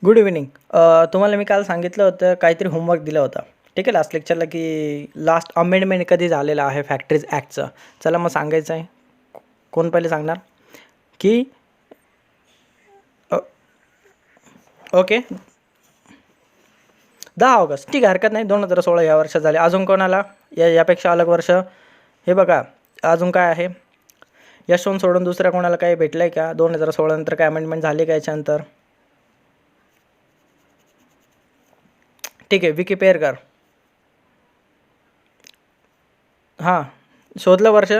Good evening. तुम्हाला मी काल सांगितलं होतं काहीतरी होमवर्क दिला होता. ठीक आहे लास्ट लेक्चरला की लास्ट अमेंडमेंट कधी झालेलं आहे फॅक्टरीज ॲक्टचं. चला मग सांगायचं आहे. कोण पहिले सांगणार की ओके 10 ऑगस्ट. ठीक आहे, हरकत नाही. 2016 या वर्षात झाले. अजून कोणाला यापेक्षा अलग वर्ष? हे बघा, अजून काय आहे? यशवंत सोडून दुसऱ्या कोणाला काही भेटलं आहे का? 2016 नंतर काय अमेंडमेंट झाली का याच्यानंतर? ठीक आहे, विकी पेरकर. हां, शोधलं वर्ष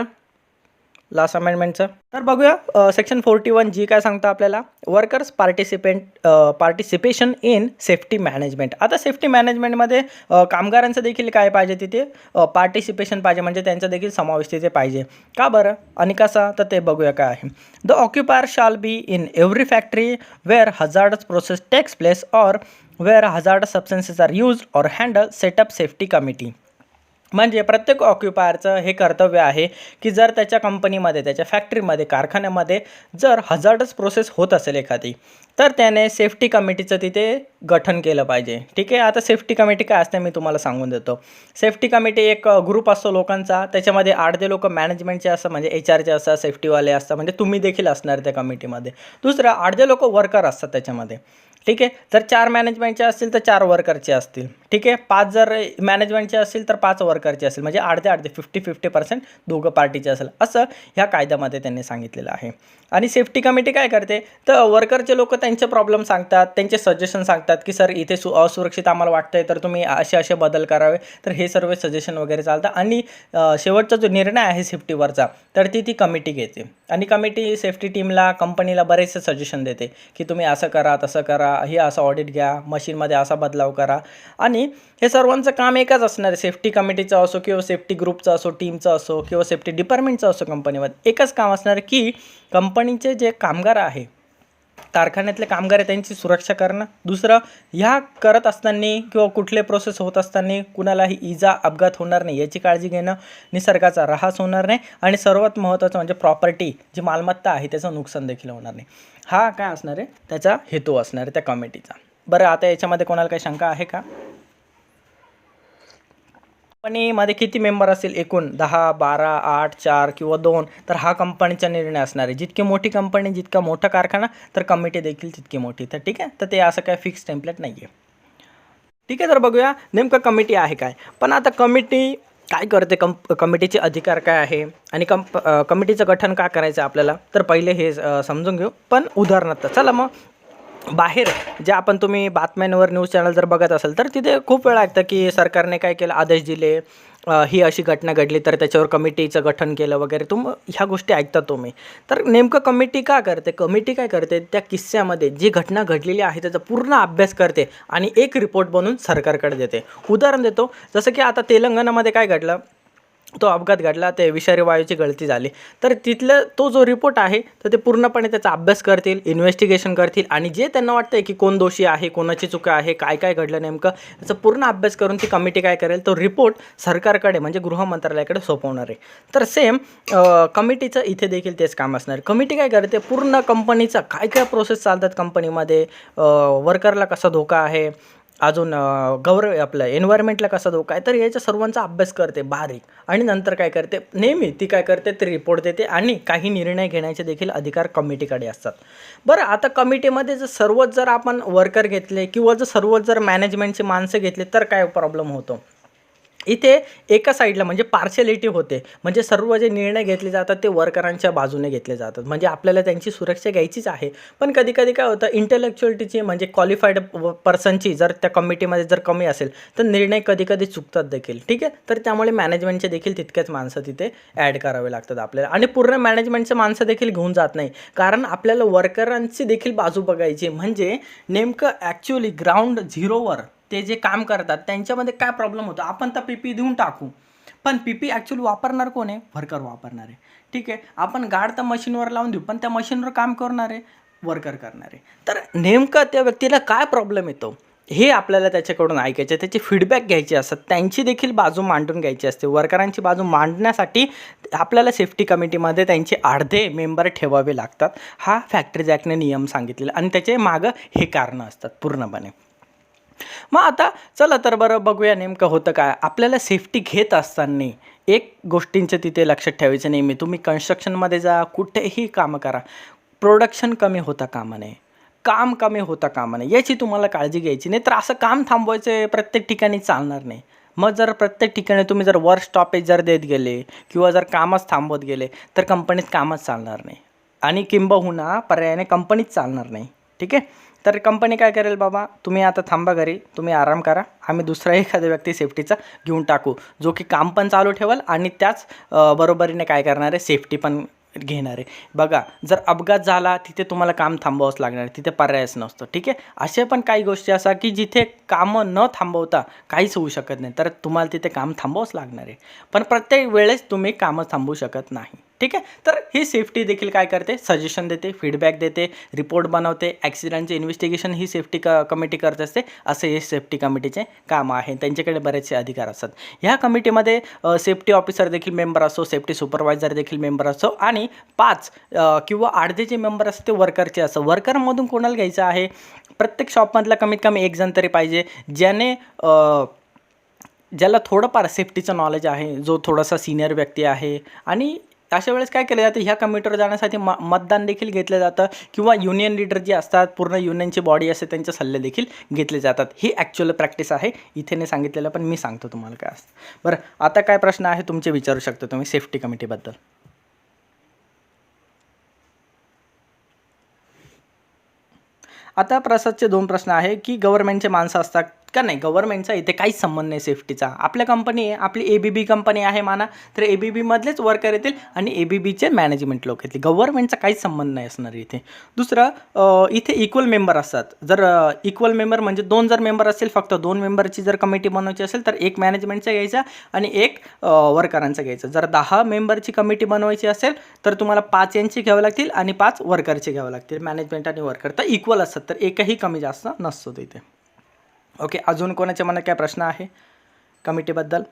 लास्ट अमेंडमेंटचं. तर बघूया सेक्शन 41G काय सांगतं आपल्याला. Workers participation in safety management. आता सेफ्टी मॅनेजमेंटमध्ये कामगारांचं देखील काय पाहिजे तिथे पार्टिसिपेशन पाहिजे, म्हणजे त्यांचा देखील समावेश तिथे पाहिजे. का बरं आणि कसा, तर ते बघूया काय आहे. The occupier shall be in every factory where hazardous process takes place or where hazardous substances are used or handle set up safety committee. म्हणजे प्रत्येक ऑक्युपायरचं हे कर्तव्य आहे की जर त्याच्या कंपनीमध्ये, त्याच्या फॅक्टरीमध्ये, कारखान्यामध्ये जर हजार्डस प्रोसेस होत असेल एखादी, तर त्याने सेफ्टी कमिटीचं तिथे गठन केलं पाहिजे. ठीक आहे, आता सेफ्टी कमिटी काय असते मी तुम्हाला सांगून देतो. सेफ्टी कमिटी एक ग्रुप असतो लोकांचा, त्याच्यामध्ये 8 लोक मॅनेजमेंटचे असतात, म्हणजे HRचे असतात, सेफ्टीवाले असतात, म्हणजे तुम्ही देखील असणार त्या कमिटीमध्ये. दुसरं 8 लोक वर्कर असतात त्याच्यामध्ये. ठीक आहे, जर 4 मॅनेजमेंटचे असतील तर 4 वर्करचे असतील. ठीक आहे, 5 जर मॅनेजमेंटचे असतील तर 5 वर्करचे असेल, म्हणजे अर्धे 50-50% दोघं पार्टीचे असेल, असं ह्या कायद्यामध्ये त्यांनी सांगितलेलं आहे. आणि सेफ्टी कमिटी काय करते, तर वर्करचे लोक त्यांचे प्रॉब्लेम सांगतात, त्यांचे सजेशन सांगतात की सर इथे असुरक्षित आम्हाला वाटतंय, तर तुम्ही असे बदल करावे. तर हे सर्व सजेशन वगैरे चालतं आणि शेवटचा जो निर्णय आहे सेफ्टीवरचा, तर ती कमिटी घेते. आणि कमिटी सेफ्टी टीमला, कंपनीला बरेचसे सजेशन देते की तुम्ही असं करा, तसं करा, हे असं ऑडिट घ्या, मशीनमध्ये असा बदलाव करा. आणि हे सर्वांचं काम एकच असणार आहे. सेफ्टी कमिटीचं असो किंवा सेफ्टी ग्रुपचं असो, टीमचं असो किंवा सेफ्टी डिपार्टमेंटचं असो, कंपनीमध्ये एकच काम असणार की कंपनीचे जे कामगार आहे, कारखान्यातले कामगार आहे, त्यांची सुरक्षा करणं. दुसरं, ह्या करत असताना किंवा कुठले प्रोसेस होत असताना कुणालाही इजा, अपघात होणार नाही याची काळजी घेणं, निसर्गाचा ऱ्हास होणार नाही, आणि सर्वात महत्त्वाचं म्हणजे प्रॉपर्टी, जी मालमत्ता आहे त्याचं नुकसान देखील होणार नाही. हा काय असणार आहे, त्याचा हेतू असणार आहे त्या कमिटीचा. बरं, आता याच्यामध्ये कोणाला काही शंका आहे का? कंपनीमध्ये किती मेंबर असतील एकूण? 10, 12, 8, 4 किंवा 2. तर हा कंपनीचा निर्णय असणार आहे. जितकी मोठी कंपनी, जितका मोठा कारखाना, तर कमिटी देखील तितकी मोठी. तर ठीक आहे, तर ते असं काय फिक्स टेम्पलेट नाही आहे. ठीक आहे, तर बघूया नेमकं कमिटी आहे काय. पण आता कमिटी काय करते, कमिटीचे अधिकार काय आहे आणि कमिटीचं गठन का करायचं आपल्याला, तर पहिले हे समजून घेऊ. पण उदाहरणार्थ चला मग बाहेर जे आपण, तुम्ही बातम्यांवर, न्यूज चॅनल जर बघत असाल तर तिथे खूप वेळा ऐकतं की सरकारने काय केलं, आदेश दिले, ही अशी घटना घडली तर त्याच्यावर कमिटीचं गठन केलं वगैरे. ह्या गोष्टी ऐकता तुम्ही. तर नेमकं कमिटी का करते? कमिटी काय करते, त्या किस्स्यामध्ये जी घटना घडलेली आहे त्याचा पूर्ण अभ्यास करते आणि एक रिपोर्ट बनवून सरकारकडे देते. उदाहरण देतो, जसं की आता तेलंगणामध्ये काय घडलं, तो अपघात घडला, ते विषारी वायूची गळती झाली. तर तिथलं तो जो रिपोर्ट आहे तर ते पूर्णपणे त्याचा अभ्यास करतील, इन्व्हेस्टिगेशन करतील, आणि जे त्यांना वाटतं की कोण दोषी आहे, कोणाची चुका आहे, काय काय घडलं नेमकं, याचा पूर्ण अभ्यास करून ती कमिटी काय करेल, तो रिपोर्ट सरकारकडे म्हणजे गृह मंत्रालयाकडे सोपवणार आहे. तर सेम कमिटीचं इथे देखील तेच काम असणार. कमिटी काय करते, पूर्ण कंपनीचा काय काय प्रोसेस चालतात कंपनीमध्ये, वर्करला कसा धोका आहे, अजून आपलं एन्व्हायरमेंटला कसा धोका आहे, तर याच्या सर्वांचा अभ्यास करते बारीक. आणि नंतर काय करते, नेहमी ती काय करते, ते रिपोर्ट देते आणि काही निर्णय घेण्याचे देखील अधिकार कमिटीकडे असतात. बरं, आता कमिटीमध्ये जर आपण वर्कर घेतले किंवा सर्वच जर मॅनेजमेंटचे माणसं घेतले तर काय प्रॉब्लेम होतो. इथे एका साईडला म्हणजे पार्शलिटी होते, म्हणजे सर्व जे निर्णय घेतले जातात ते वर्करांच्या बाजूने घेतले जातात, म्हणजे आपल्याला त्यांची सुरक्षा घ्यायचीच आहे. पण कधी कधी काय होतं, इंटेलेक्च्युअलिटीची म्हणजे क्वालिफाईड पर्सनची जर त्या कमिटीमध्ये जर कमी असेल तर निर्णय कधी कधी चुकतात देखील. ठीक आहे, तर त्यामुळे मॅनेजमेंटचे देखील तितकेच माणसं तिथे ॲड करावे लागतात आपल्याला, आणि पूर्ण मॅनेजमेंटचे माणसं देखील घेऊन जात नाही, कारण आपल्याला वर्करांची देखील बाजू बघायची. म्हणजे नेमकं ॲक्च्युअली ग्राउंड झिरोवर ते जे काम करतात त्यांच्यामध्ये काय प्रॉब्लेम होतो. आपण तर PP देऊन टाकू, पण PP ॲक्च्युअली वापरणार कोण आहे, वर्कर वापरणार आहे. ठीक आहे, आपण गाड तर मशीनवर लावून देऊ, पण त्या मशीनवर काम करणार आहे वर्कर करणार आहे. तर नेमकं त्या व्यक्तीला काय प्रॉब्लेम येतो, हे आपल्याला त्याच्याकडून ऐकायचं आहे, त्याचे फीडबॅक घ्यायचे असतात, त्यांची देखील बाजू मांडून घ्यायची असते. वर्करांची बाजू मांडण्यासाठी आपल्याला सेफ्टी कमिटीमध्ये त्यांचे अर्धे मेंबर ठेवावे लागतात. हा फॅक्टरीज ॲक्टने नियम सांगितलेला आणि त्याचे मागं हे कारणं असतात पूर्णपणे. मग आता चला तर बरं बघूया नेमकं होतं काय. आपल्याला सेफ्टी घेत असताना एक गोष्टींचं तिथे लक्षात ठेवायचं नेहमी, तुम्ही कन्स्ट्रक्शनमध्ये जा, कुठेही कामं करा, प्रोडक्शन कमी होता कामा नये, काम कमी होता कामा नये, याची तुम्हाला काळजी घ्यायची. नाही तर असं काम थांबवायचं प्रत्येक ठिकाणी चालणार नाही. मग जर प्रत्येक ठिकाणी तुम्ही जर वर्क स्टॉपेज जर देत गेले किंवा जर कामच थांबवत गेले तर कंपनीत कामच चालणार नाही आणि किंबहुना पर्यायाने कंपनीच चालणार नाही. ठीक आहे, तर कंपनी काय करेल, बाबा तुम्ही आता थांबा घरी, तुम्ही आराम करा, आम्ही दुसरा एखादा व्यक्ती सेफ्टीचा घेऊन टाकू, जो की काम पण चालू ठेवेल आणि त्याच बरोबरीने काय करणार आहे, सेफ्टी पण घेणार आहे. बघा, जर अपघात झाला तिथे तुम्हाला काम थांबवावंच लागणार आहे, तिथे पर्यायच नसतो. ठीक आहे, असे पण काही गोष्टी असा की जिथे कामं न थांबवता काहीच होऊ शकत नाही, तर तुम्हाला तिथे काम थांबवावंच लागणार आहे. पण प्रत्येक वेळेस तुम्ही कामं थांबवू शकत नाही. ठीक आहे, तर ही सेफ्टी देखील काय करते, सजेशन देते, फीडबॅक देते, रिपोर्ट बनवते, ॲक्सिडेंटचे इन्व्हेस्टिगेशन ही सेफ्टी कमिटी करत असते. असे हे सेफ्टी कमिटीचे काम आहे, त्यांच्याकडे बरेचसे अधिकार असतात. ह्या कमिटीमध्ये सेफ्टी ऑफिसर देखील मेंबर असतो, सेफ्टी सुपरवायझर देखील मेंबर असतो आणि 5 किंवा अर्धे जे मेंबर असते ते वर्करचे असतात. वर्करमधून कोणाला घ्यायचं आहे, प्रत्येक शॉपमधला कमीत कमी एक जण तरी पाहिजे ज्याला थोडंफार सेफ्टीचं नॉलेज आहे, जो थोडासा सिनियर व्यक्ती आहे. आणि अशा वेळेस काय केलं जातं, ह्या कमिटीवर जाण्यासाठी मतदान देखील घेतलं जातं किंवा युनियन लीडर जे असतात, पूर्ण युनियनची बॉडी असते, त्यांचे सल्ले देखील घेतले जातात. ही ॲक्च्युअल प्रॅक्टिस आहे, इथे नाही सांगितलेलं पण मी सांगतो तुम्हाला काय असतं. बरं, आता काय प्रश्न आहे तुमचे विचारू शकता तुम्ही सेफ्टी कमिटीबद्दल. आता प्रसादचे 2 प्रश्न आहे की गव्हर्नमेंटचे माणसं असतात का नाही. गव्हर्नमेंटचा इथे काहीच संबंध नाही सेफ्टीचा. आपल्या कंपनी आहे, आपली ABB कंपनी आहे माना, तर ABBमधलेच वर्कर येतील आणि ABBचे मॅनेजमेंट लोक येतील. गव्हर्नमेंटचा काहीच संबंध नाही असणार इथे. दुसरं, इथे इक्वल मेंबर असतात. जर इक्वल मेंबर म्हणजे 2 जर मेंबर असतील, फक्त 2 मेंबरची जर कमिटी बनवायची असेल तर एक मॅनेजमेंटचा घ्यायचा आणि एक वर्करांचा घ्यायचा. जर 10 मेंबरची कमिटी बनवायची असेल तर तुम्हाला 5 यांची घ्यावं लागतील आणि 5 वर्करचे घ्यावं लागतील. मॅनेजमेंट आणि वर्कर तर इक्वल असतात, तर एकही कमी जास्त नसतो तिथे. ओके, अजून कोणाच्या मनात काय प्रश्न आहे कमिटीबद्दल.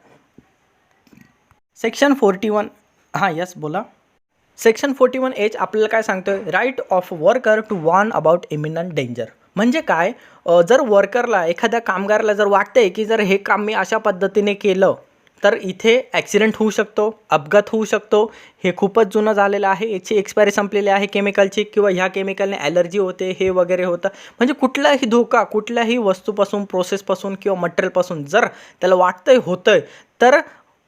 सेक्शन 41, हां यस बोला. सेक्शन 41H आपल्याला काय सांगतं, right of worker to warn about imminent danger. म्हणजे काय, जर वर्करला, एखाद्या कामगाराला जर वाटतंय की जर हे काम मी अशा पद्धतीने केलं तर इथे ॲक्सिडेंट होऊ शकतो, अपघात होऊ शकतो, हे खूपच जुनं झालेलं आहे, याची एक्सपायरी संपलेली आहे केमिकलची, किंवा ह्या केमिकलने ॲलर्जी होते, हे वगैरे होतं. म्हणजे कुठलाही धोका कुठल्याही वस्तूपासून, प्रोसेसपासून किंवा मटेरियलपासून जर त्याला वाटतंय होतंय, तर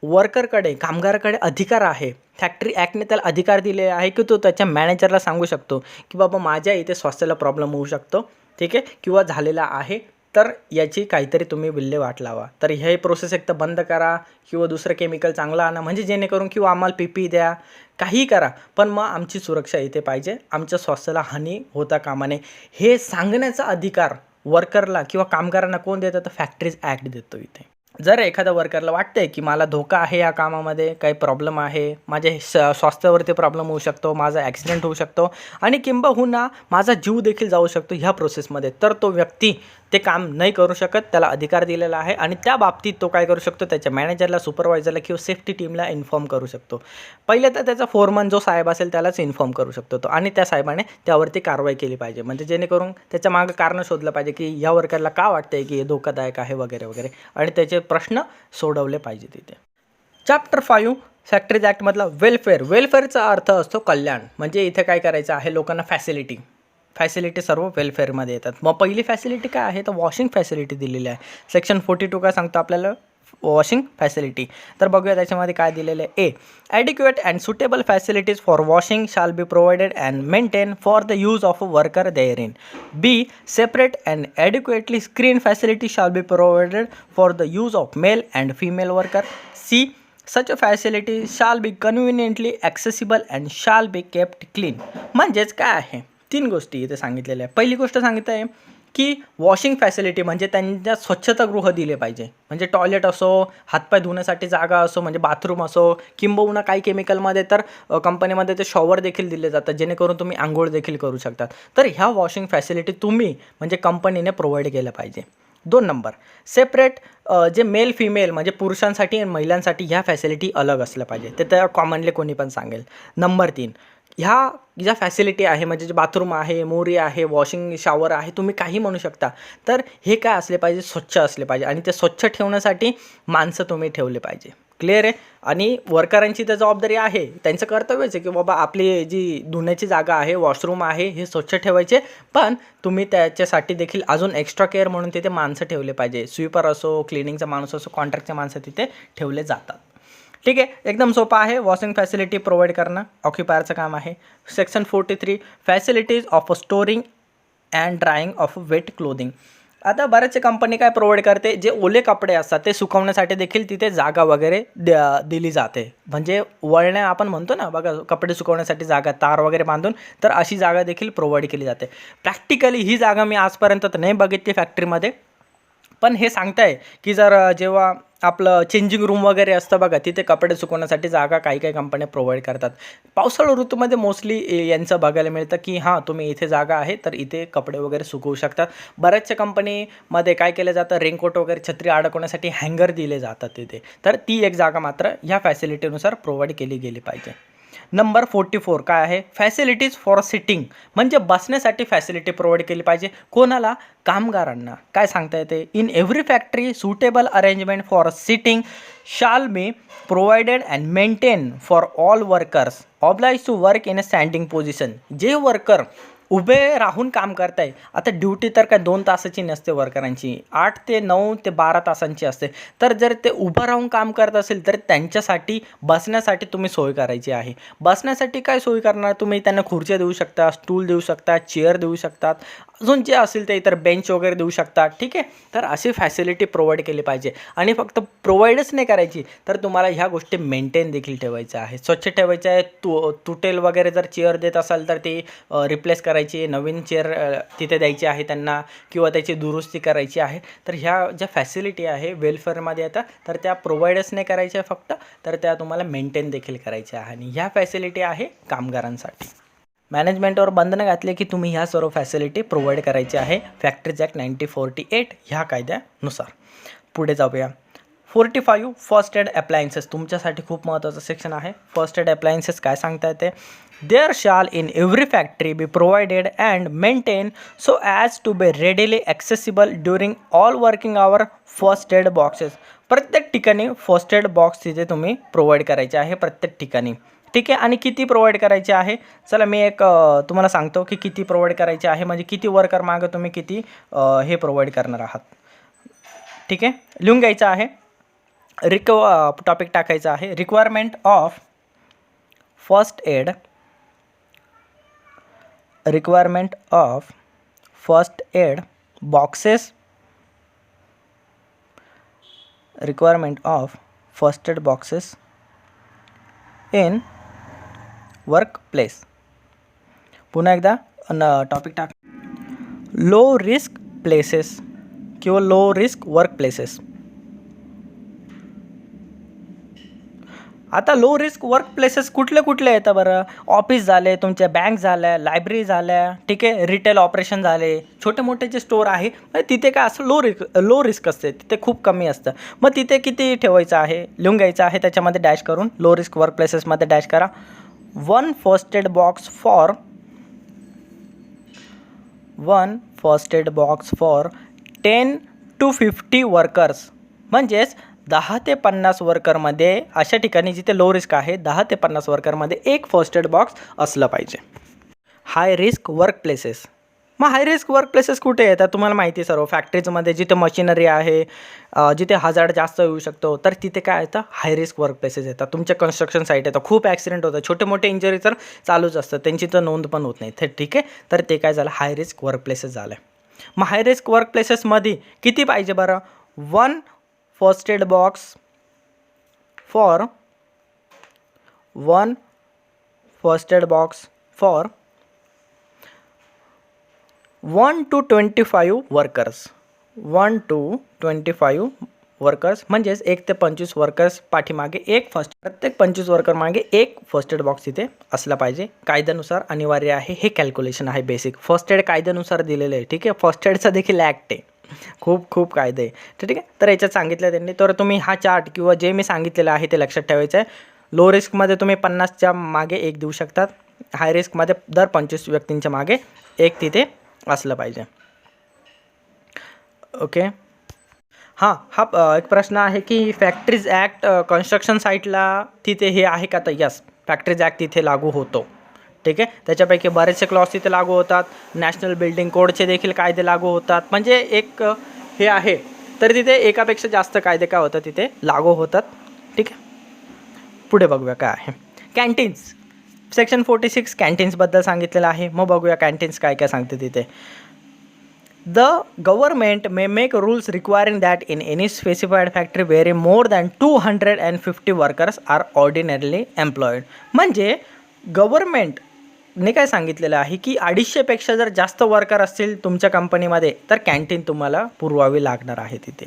वर्करकडे, कामगाराकडे अधिकार आहे. फॅक्टरी ॲक्टने त्याला अधिकार दिले आहे की तो त्याच्या मॅनेजरला सांगू शकतो की बाबा माझ्या इथे स्वास्थ्याला प्रॉब्लेम होऊ शकतो, ठीक आहे, किंवा झालेला आहे, तर याची काहीतरी तुम्ही विल्हेवाट लावा. तर हे प्रोसेस एक तर बंद करा किंवा दुसरं केमिकल चांगलं आणा, म्हणजे जेणेकरून किंवा आम्हाला PPE द्या, काहीही करा, पण मग आमची सुरक्षा इथे पाहिजे, आमच्या स्वास्थ्याला हानी होता कामा नये. हे सांगण्याचा अधिकार वर्करला किंवा कामगारांना कोण देतं, तर फॅक्टरीज ॲक्ट देतो इथे. जर एखाद्या वर्करला वाटतंय की मला धोका आहे या कामामध्ये, काही प्रॉब्लेम आहे, माझ्या स्वास्थ्यावरती प्रॉब्लेम होऊ शकतो, माझा ॲक्सिडेंट होऊ शकतो आणि किंबहुना माझा जीव देखील जाऊ शकतो ह्या प्रोसेसमध्ये, तर तो व्यक्ती ते काम नाही करू शकत. त्याला अधिकार दिलेला आहे आणि त्या बाबतीत तो काय करू शकतो, त्याच्या मॅनेजरला, सुपरवायझरला किंवा सेफ्टी टीमला इन्फॉर्म करू शकतो. पहिले तर त्याचा फोरमन जो साहेब असेल त्यालाच इन्फॉर्म करू शकतो तो, आणि त्या साहेबाने त्यावरती कारवाई केली पाहिजे. म्हणजे जेणेकरून त्याच्या मागं कारण शोधलं पाहिजे की ह्या वर्करला का वाटतंय की हे धोकादायक आहे वगैरे वगैरे, आणि त्याचे प्रश्न सोडवले पाहिजे तिथे. चॅप्टर 5 फॅक्टरीज ॲक्टमधला वेलफेअर. वेलफेअरचा अर्थ असतो कल्याण. म्हणजे इथे काय करायचं आहे, लोकांना फॅसिलिटी सर्व वेलफेअरमध्ये येतात. मग पहिली फॅसिलिटी काय आहे, तर वॉशिंग फॅसिलिटी दिलेली आहे. सेक्शन 42 काय सांगतो आपल्याला, वॉशिंग फॅसिलिटी. तर बघूया त्याच्यामध्ये काय दिलेलं आहे. A, adequate and suitable facilities for washing shall be provided and maintain for the use of a worker therein. B, separate and adequately screen facility shall be provided for the use of male and female worker. C, such a facility shall be conveniently accessible and shall be kept clean. म्हणजेच काय आहे, 3 गोष्टी इथे सांगितलेल्या आहे. पहिली गोष्ट सांगितलं आहे की वॉशिंग फॅसिलिटी म्हणजे त्यांच्या स्वच्छतागृह दिले पाहिजे. म्हणजे टॉयलेट असो, हातपाय धुण्यासाठी जागा असो, म्हणजे बाथरूम असो, किंबहुना काही केमिकलमध्ये तर कंपनीमध्ये ते शॉवर देखील दिले जातात, जेणेकरून तुम्ही आंघोळ देखील करू शकतात. तर ह्या वॉशिंग फॅसिलिटी तुम्ही म्हणजे कंपनीने प्रोव्हाइड केल्या पाहिजे. 2 नंबर सेपरेट जे मेल फिमेल म्हणजे पुरुषांसाठी आणि महिलांसाठी ह्या फॅसिलिटी अलग असल्या पाहिजे, ते तर कॉमनली कोणी पण सांगेल. नंबर 3 ह्या ज्या फॅसिलिटी आहे म्हणजे जे बाथरूम आहे, मोरी आहे, वॉशिंग शॉवर आहे, तुम्ही काही म्हणू शकता, तर हे काय असले पाहिजे, स्वच्छ असले पाहिजे आणि ते स्वच्छ ठेवण्यासाठी माणसं तुम्ही ठेवले पाहिजे. क्लिअर आहे. आणि वर्करांची तर जबाबदारी आहे, त्यांचं कर्तव्यच आहे की बाबा आपली जी धुण्याची जागा आहे, वॉशरूम आहे, हे स्वच्छ ठेवायचे. पण तुम्ही त्याच्यासाठी देखील अजून एक्स्ट्रा केअर म्हणून तिथे माणसं ठेवले पाहिजे. स्वीपर असो, क्लिनिंगचा माणूस असो, कॉन्ट्रॅक्टचे माणसं तिथे ठेवले जातात. ठीक आहे, एकदम सोपं आहे. वॉशिंग फॅसिलिटी प्रोव्हाइड करणं ऑक्युपायरचं काम आहे. Section 43 facilities of storing and drying of wet clothing. आता बऱ्याचशा कंपनी काय प्रोव्हाइड करते, जे ओले कपडे असतात ते सुकवण्यासाठी देखील तिथे जागा वगैरे दिली जाते. म्हणजे वळण्या आपण म्हणतो ना बघा, कपडे सुकवण्यासाठी जागा, तार वगैरे बांधून, तर अशी जागा देखील प्रोव्हाइड केली जाते. प्रॅक्टिकली ही जागा मी आजपर्यंत तर नाही बघितली फॅक्टरीमध्ये, पण हे सांगताय की जर जेव्हा आपलं चेंजिंग रूम वगैरे असतं बघा, तिथे कपडे सुकवण्यासाठी जागा काही काही कंपन्या प्रोव्हाइड करतात. पावसाळा ऋतूमध्ये मोस्टली यांचं बघायला मिळतं की हां, तुम्ही इथे जागा आहे तर इथे कपडे वगैरे सुकवू शकतात. बऱ्याचशा कंपनीमध्ये काय केलं जातं, रेनकोट वगैरे छत्री अडकवण्यासाठी हँगर दिले जातात तिथे, तर ती एक जागा मात्र ह्या फॅसिलिटीनुसार प्रोव्हाइड केली गेली पाहिजे. नंबर 44 काय आहे, फॅसिलिटीज फॉर सिटिंग म्हणजे बसण्यासाठी फॅसिलिटी प्रोव्हाइड केली पाहिजे. कोणाला, कामगारांना. काय सांगता येते, in every factory suitable arrangement for sitting shall be provided and maintain for all workers obliged to work in a standing position. जे वर्कर उभे राहून काम करताय, आता ड्युटी तर काय 2 तासाची नसते वर्करांची, 8 ते 9 ते 12 तासांची असते. तर जर ते उभं राहून काम करत असेल तर त्यांच्यासाठी बसण्यासाठी तुम्ही सोय करायची आहे. बसण्यासाठी काय सोय करणार, तुम्ही त्यांना खुर्च्या देऊ शकता, स्टूल देऊ शकता, चेअर देऊ शकतात, अजून जे असेल ते इतर बेंच वगैरे देऊ शकतात. ठीक आहे, तर अशी फॅसिलिटी प्रोव्हाइड केली पाहिजे. आणि फक्त प्रोव्हाइडच नाही करायची, तर तुम्हाला ह्या गोष्टी मेंटेन देखील ठेवायच्या आहे, स्वच्छ ठेवायचं आहे. तुटेल वगैरे जर चेअर देत असाल तर ती रिप्लेस करायची, नवीन चेअर तिथे द्यायची आहे त्यांना, किंवा त्याची दुरुस्ती करायची आहे. तर ह्या ज्या फॅसिलिटी आहे वेलफेअरमध्ये येतात, तर त्या प्रोव्हाइडच नाही करायच्या फक्त, तर त्या तुम्हाला मेंटेन देखील करायच्या आहे. आणि ह्या फॅसिलिटी आहे कामगारांसाठी. मॅनेजमेंटवर बंधनं घातली की तुम्ही ह्या सर्व फॅसिलिटी प्रोव्हाइड करायची आहे फॅक्टरीज ॲक्ट 1948 ह्या कायद्यानुसार. पुढे जाऊया. 45 फर्स्ट एड अप्लायन्सेस तुमच्यासाठी खूप महत्त्वाचं सेक्शन आहे. फर्स्ट एड अप्लायन्सेस काय सांगता येते, there shall in every factory be provided and maintain so as to be readily accessible during all working hour first aid boxes. प्रत्येक ठिकाणी फर्स्ट एड बॉक्स तिथे तुम्ही प्रोव्हाइड करायचे आहे प्रत्येक ठिकाणी. ठीक आहे, आणि किती प्रोव्हाइड करायचे आहे, चला मी एक तुम्हाला सांगतो की किती प्रोव्हाइड करायचे आहे, म्हणजे किती वर्कर मागं तुम्ही किती हे प्रोव्हाइड करणार आहात. ठीक आहे, लिहून घ्यायचं आहे. टॉपिक टाकायचा आहे, requirement of first aid, requirement of first aid boxes, requirement of first aid boxes in work place. पुन्हा एकदा टॉपिक टाक, लो रिस्क प्लेसेस किंवा लो रिस्क वर्क प्लेसेस. आता लो रिस्क वर्क प्लेसेस कुठले कुठले येतं बरं, ऑफिस झाले, तुमच्या बँक झाल्या, लायब्ररी झाल्या, ठीक आहे, रिटेल ऑपरेशन झाले, छोटे मोठे जे स्टोअर आहे तिथे काय असं लो रिस्क असते, तिथे खूप कमी असतं. मग तिथे किती ठेवायचं आहे, लिहून घ्यायचं आहे त्याच्यामध्ये डॅश करून, लो रिस्क वर्क प्लेसेसमध्ये डॅश करा. 1 first aid box for 10 to 50 workers. म्हणजेच 10 ते 50 वर्करमध्ये अशा ठिकाणी जिथे लो रिस्क आहे 10 ते 50 वर्करमध्ये एक फर्स्ट एड बॉक्स असलं पाहिजे. हाय रिस्क वर्क प्लेसेस, मग हाय रिस्क वर्क प्लेसेस कुठे येतात तुम्हाला माहिती आहे सर्व, फॅक्टरीजमध्ये जिथे मशिनरी आहे, जिथे हजार्ड जास्त येऊ शकतो, तर तिथे काय येतं, हाय रिस्क वर्क प्लेसेस येतात. तुमच्या कन्स्ट्रक्शन साईट येतं, खूप ॲक्सिडेंट होतं, छोटे मोठे इंजरी तर चालूच असतं, त्यांची तर नोंद पण होत नाही. तर ठीक आहे, तर ते काय झालं, हाय रिस्क वर्क प्लेसेस झालं. मग हाय रिस्क वर्क प्लेसेसमध्ये किती पाहिजे बरं, 1 first aid box for 1 first aid box for 1 to 25 workers. 1 to 25 workers म्हणजेच 1 ते 25 वर्कर्स पाठीमागे एक प्रत्येक 25 वर्कर मागे एक फर्स्ट एड बॉक्स तिथे असला पाहिजे. कायद्यानुसार अनिवार्य आहे, हे कॅल्क्युलेशन आहे बेसिक. फर्स्ट एड कायद्यानुसार दिलेलं आहे. ठीक आहे, फर्स्ट एडचा देखील ॲक्ट आहे. खूप खूप कायदे आहे. तर ठीक आहे, तर याच्यात सांगितलं त्यांनी. तर तुम्ही हा चार्ट किंवा जे मी सांगितलेलं आहे ते लक्षात ठेवायचं आहे. लो रिस्कमध्ये तुम्ही 50च्या मागे 1 देऊ शकतात. हाय रिस्कमध्ये दर 25 व्यक्तींच्या मागे 1 तिथे असलं पाहिजे. ओके. हां, एक प्रश्न आहे की फॅक्टरीज ॲक्ट कन्स्ट्रक्शन साईटला तिथे हे आहे का? तर यस, फॅक्टरीज ॲक्ट तिथे लागू होतो. ठीक आहे. त्याच्यापैकी बरेचसे क्लॉज तिथे लागू होतात. नॅशनल बिल्डिंग कोडचे देखील कायदे लागू होतात. म्हणजे एक हे आहे. तर तिथे एकापेक्षा जास्त कायदे काय होतात तिथे लागू होतात. ठीक आहे. पुढे बघूया काय आहे. कॅन्टीन्स, सेक्शन 46 कॅन्टीन्सबद्दल सांगितलेलं आहे. मग बघूया कॅन्टीन्स काय काय सांगते तिथे. The government may make rules requiring that in any specified factory where more than 250 workers are ordinarily employed. म्हणजे गव्हर्मेंटने काय सांगितलेलं आहे की 250पेक्षा जर जास्त वर्कर असतील तुमच्या कंपनीमध्ये तर कॅन्टीन तुम्हाला पुरवावी लागणार आहे तिथे.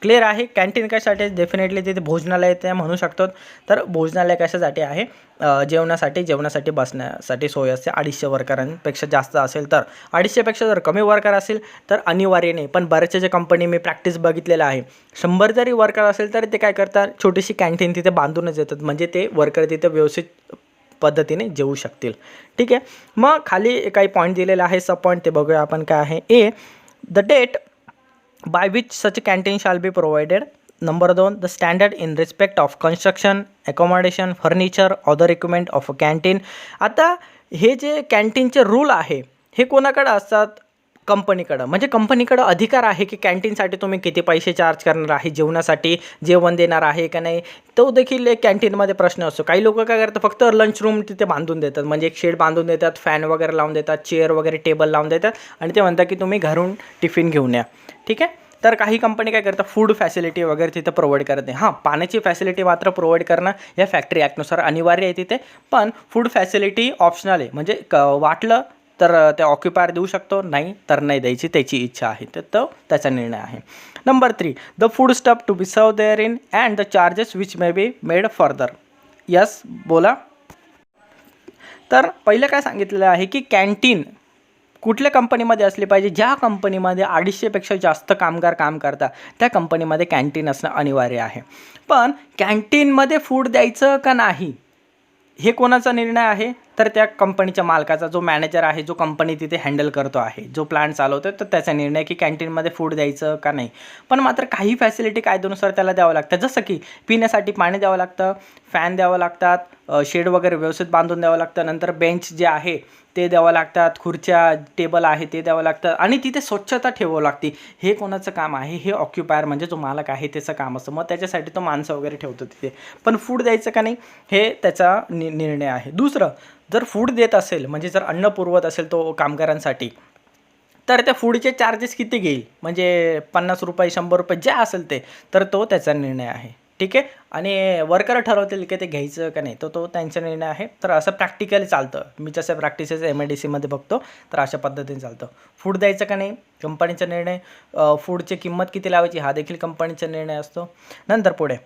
क्लिअर आहे. कॅन्टीन कशासाठी? डेफिनेटली तिथे भोजनालय ते म्हणू शकतो. तर भोजनालय कशासाठी आहे? जेवणासाठी बसण्यासाठी सोय असते. 250 वर्करांपेक्षा जास्त असेल तर. 250पेक्षा जर कमी वर्कर असेल तर अनिवार्य नाही. पण बरेचसे जे कंपनी मी प्रॅक्टिस बघितलेलं आहे, 100 जरी वर्कर असेल तर ते काय करतात, छोटीशी कॅन्टीन तिथे बांधूनच येतात. म्हणजे ते वर्कर तिथे व्यवस्थित पद्धतीने जेवू शकतील. ठीक आहे. मग खाली काही पॉईंट दिलेले आहे. सब पॉईंट ते बघूया आपण काय आहे. A, the date by which such a canteen shall be provided. Number 2, the standard in respect of construction, accommodation, furniture, other equipment of a canteen. आता हे जे कॅन्टीनचे रूल आहे हे कोणाकडे असतात? कंपनीकडं. म्हणजे कंपनीकडं अधिकार आहे की कॅन्टीनसाठी तुम्ही किती पैसे चार्ज करणार आहे, जेवणासाठी जेवण देणार आहे का नाही, तो देखील एक कॅन्टीनमध्ये प्रश्न असतो. काही लोक काय करतात, फक्त लंच रूम तिथे बांधून देतात. म्हणजे एक शेड बांधून देतात, फॅन वगैरे लावून देतात, चेअर वगैरे टेबल लावून देतात आणि ते म्हणतात की तुम्ही घरून टिफिन घेऊन या. ठीक आहे. तर काही कंपनी काय करतात, फूड फॅसिलिटी वगैरे तिथं प्रोव्हाइड करत नाही. हां, पाण्याची फॅसिलिटी मात्र प्रोव्हाइड करणं या फॅक्टरी ॲक्टनुसार अनिवार्य आहे तिथे. पण फूड फॅसिलिटी ऑप्शनल आहे. म्हणजे वाटलं तर ते ऑक्युपायर देऊ शकतो, नाही तर नाही द्यायची, त्याची इच्छा आहे. तर तो त्याचा निर्णय आहे. Number 3, the food stuff to be serve therein and the charges which may be made further. Yes, बोला. तर पहिलं काय सांगितलेलं आहे की कॅन्टीन कुठल्या कंपनीमध्ये असली पाहिजे? ज्या कंपनीमध्ये 250पेक्षा जास्त कामगार काम करतात त्या कंपनीमध्ये कॅन्टीन असणं अनिवार्य आहे. पण कॅन्टीनमध्ये फूड द्यायचं का नाही हे कोणाचा निर्णय आहे? तर त्या कंपनीच्या मालकाचा, जो मॅनेजर आहे, जो कंपनी तिथे हँडल करतो आहे, जो प्लांट चालवतो, तर त्याचा निर्णय की कॅन्टीनमध्ये फूड द्यायचं का नाही. पण मात्र काही फॅसिलिटी कायद्यानुसार त्याला द्यावं लागतं. जसं की पिण्यासाठी पाणी द्यावं लागतं, फॅन द्यावं लागतात, शेड वगैरे व्यवस्थित बांधून द्यावं लागतं, नंतर बेंच जे आहे ते द्यावं लागतात, खुर्च्या टेबल आहे ते द्यावं लागतं आणि तिथे स्वच्छता ठेवावं लागते. हे कोणाचं काम आहे? हे ऑक्युपायर म्हणजे जो मालक आहे त्याचं काम असतं. मग त्याच्यासाठी तो माणसं वगैरे ठेवतो तिथे. पण फूड द्यायचं का नाही हे त्याचा निर्णय आहे. दुसरं, जर फूड देत असेल म्हणजे जर अन्न पुरवत असेल तो कामगारांसाठी, तर त्या फूडचे चार्जेस किती घेईल? म्हणजे 50 रुपये, 100 रुपये जे असेल ते, तर तो त्याचा निर्णय आहे. ठीक आहे. आणि वर्कर ठरवतील की ते घ्यायचं का नाही, तो त्यांचा निर्णय आहे. तर असं प्रॅक्टिकली चालतं. मी जसं प्रॅक्टिसेस MIDCमध्ये बघतो तर अशा पद्धतीने चालतं. फूड द्यायचं का नाही कंपनीचा निर्णय. फूडची किंमत किती लावायची हा देखील कंपनीचा निर्णय असतो. नंतर पुढे,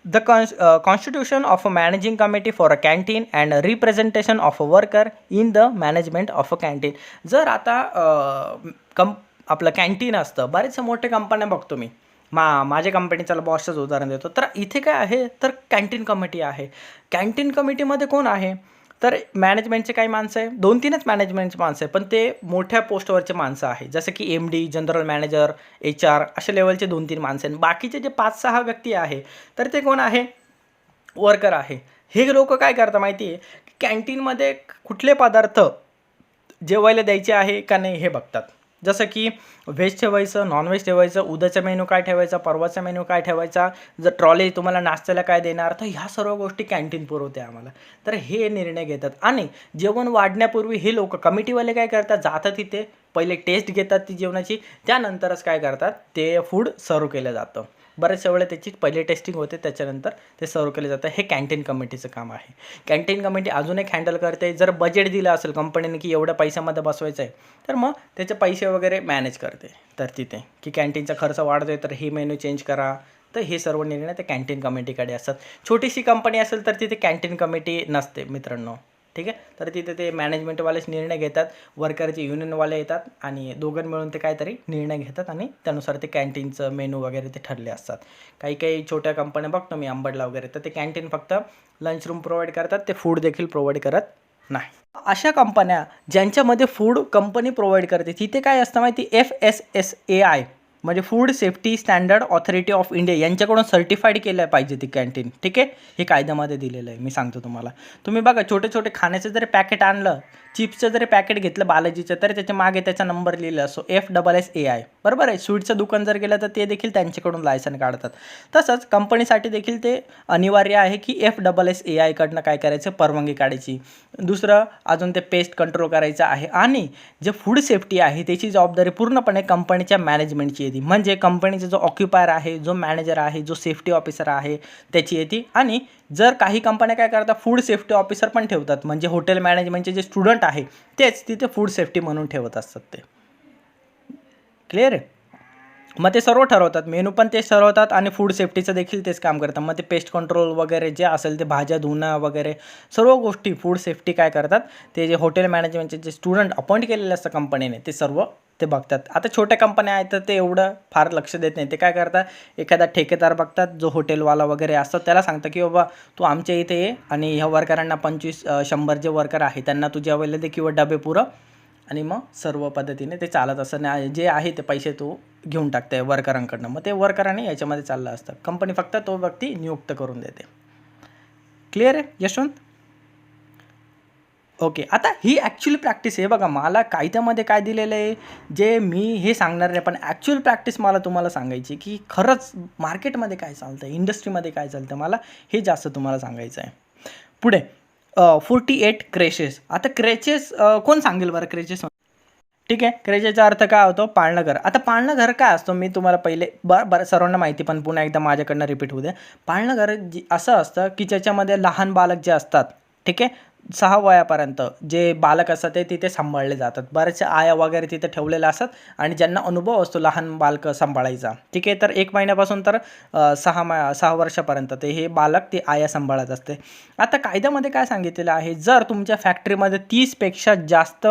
the constitution of a managing committee for a canteen and representation of a worker in the management of a canteen. जर आता आपलं कॅन्टीन असतं, बरेचसे मोठे कंपन्या बघतो मी, माझ्या कंपनीचं बॉसचंच उदाहरण देतो. तर इथे काय आहे, तर कॅन्टीन कमिटी आहे. कॅन्टीन कमिटीमध्ये कोण आहे? तर मॅनेजमेंटचे काही माणसं आहे, 2-3च मॅनेजमेंटचे माणसं आहे, पण ते मोठ्या पोस्टवरचे माणसं आहे. जसं की MD, जनरल मॅनेजर, HR अशा लेवलचे 2-3 माणसं आहेत. बाकीचे जे 5-6 व्यक्ती आहे तर ते कोण आहे? वर्कर आहे. हे लोक काय करतात माहिती आहे? कॅन्टीनमध्ये कुठले पदार्थ जेवायला द्यायचे आहे का नाही हे बघतात. जसं की व्हेज ठेवायचं, नॉनव्हेज ठेवायचं, उद्याचा मेनू काय ठेवायचा, परवाचा मेनू काय ठेवायचा, जर ट्रॉली तुम्हाला नाश्त्याला काय देणार, तर ह्या सर्व गोष्टी कॅन्टीन पुरवते आम्हाला. तर हे निर्णय घेतात. आणि जेवण वाढण्यापूर्वी हे लोक कमिटीवाले काय करतात, जातात तिथे पहिले टेस्ट घेतात ती जेवणाची, त्यानंतरच काय करतात, ते फूड सर्व केलं जातं. बऱ्याचशा वेळेला त्याची पहिले टेस्टिंग होते, त्याच्यानंतर ते सर्व केलं जातं. हे कॅन्टीन कमिटीचं काम आहे. कॅन्टीन कमिटी अजून एक हँडल करते, जर बजेट दिलं असेल कंपनीने की एवढ्या पैशामध्ये बसवायचं आहे, तर मग त्याचे पैसे वगैरे मॅनेज करते. तर तिथे की कॅन्टीनचा खर्च वाढतोय तर हे मेनू चेंज करा, तर हे सर्व निर्णय ते कॅन्टीन कमिटीकडे असतात. छोटीशी कंपनी असेल तर तिथे कॅन्टीन कमिटी नसते मित्रांनो. ठीक आहे. तर तिथे ते मॅनेजमेंटवालेच निर्णय घेतात, वर्करचे युनियनवाले येतात आणि दोघं मिळून ते काहीतरी निर्णय घेतात आणि त्यानुसार ते कॅन्टीनचं मेनू वगैरे ते ठरले असतात. काही काही छोट्या कंपन्या बघतो मी अंबडला वगैरे, तर ते कॅन्टीन फक्त लंच रूम प्रोव्हाइड करतात, ते फूड देखील प्रोव्हाइड करत नाही. अशा कंपन्या ज्यांच्यामध्ये फूड कंपनी प्रोव्हाइड करते तिथे काय असतं माहिती, FSSAI म्हणजे food safety standard authority of India यांच्याकडून सर्टिफाईड केलं पाहिजे ती कॅन्टीन. ठीक आहे, हे कायद्यामध्ये दिलेलं आहे. मी सांगतो तुम्हाला, तुम्ही बघा छोटे छोटे खाण्याचं जरी पॅकेट आणलं, चिप्सचं जरी पॅकेट घेतलं बालाजीचं, तर त्याच्या मागे त्याचा नंबर लिहिला असो FSSAI, बरोबर आहे. स्वीटचं दुकान जर गेलं तर ते देखील त्यांच्याकडून लायसन काढतात. तसंच कंपनीसाठी देखील ते अनिवार्य आहे की FSSAI कडनं काय करायचं, परवानगी काढायची. दुसरं अजून ते पेस्ट कंट्रोल करायचं आहे आणि जे फूड सेफ्टी आहे त्याची जबाबदारी पूर्णपणे कंपनीच्या मॅनेजमेंटची येते. म्हणजे कंपनीचा जो ऑक्युपायर आहे, जो मॅनेजर आहे, जो सेफ्टी ऑफिसर आहे त्याची येते. आणि जर काही कंपन्या काय करतात, फूड सेफ्टी ऑफिसर पण ठेवतात, म्हणजे हॉटेल मॅनेजमेंटचे जे स्टुडंट आहे तेच तिथे फूड सेफ्टी म्हणून ठेवत असतात. ते क्लिअर आहे. मग ते सर्व ठरवतात, मेनू पण तेच ठरवतात आणि फूड सेफ्टीचं देखील तेच काम करतात. मग ते पेस्ट कंट्रोल वगैरे जे असेल ते भाज्या धुणं वगैरे सर्व गोष्टी फूड सेफ्टी काय करतात, ते जे हॉटेल मॅनेजमेंटचे जे स्टुडंट अपॉइंट केलेले असतं कंपनीने ते सर्व ते बघतात. आता छोट्या कंपन्या आहेत तर ते एवढं फार लक्ष देत नाही. ते काय करतात, एखादा ठेकेदार बघतात जो हॉटेलवाला वगैरे असतात, त्याला सांगतं की बाबा तू आमच्या इथे ये आणि ह्या वर्करांना 25-100 जे वर्कर आहे त्यांना तुझ्या वेळेला दे किंवा डबे पुरव, आणि मग सर्व पद्धतीने ते चालत असतं. आणि जे आहे ते पैसे तू घेऊन टाकते वर्करांकडनं, मग ते वर्करांनी याच्यामध्ये चाललं असतं. कंपनी फक्त तो व्यक्ती नियुक्त करून देते. क्लिअर आहे यशवंत? ओके. आता ही ॲक्च्युअल प्रॅक्टिस आहे बघा. मला कायद्यामध्ये काय दिलेलं आहे जे मी हे सांगणार नाही, पण ॲक्च्युअल प्रॅक्टिस मला तुम्हाला सांगायची की खरंच मार्केटमध्ये काय चालतं, इंडस्ट्रीमध्ये काय चालतं, मला हे जास्त तुम्हाला सांगायचं आहे. पुढे 48 क्रेचेस. आता क्रेचेस कोण सांगेल बरं क्रेचेस? ठीक आहे, क्रेचेसचा अर्थ काय होतो, पाळणं घर. आता पाळणं घर काय असतं मी तुम्हाला पहिले बरं सर्वांना माहिती, पण पुन्हा एकदा माझ्याकडनं रिपीट होऊ द्या. पाळणं घर असं असतं की ज्याच्यामध्ये लहान बालक जे असतात, ठीक आहे, 6 वयापर्यंत जे बालक असतात ते तिथे सांभाळले जातात. बऱ्याचशा आया वगैरे तिथे ठेवलेल्या असतात आणि ज्यांना अनुभव असतो लहान बालकं सांभाळायचा. ठीक आहे, तर 1 महिन्यापासून तर 6 वर्षापर्यंत ते हे बालक ते आया सांभाळत असते. आता कायद्यामध्ये काय सांगितलेलं आहे, जर तुमच्या फॅक्टरीमध्ये 30पेक्षा जास्त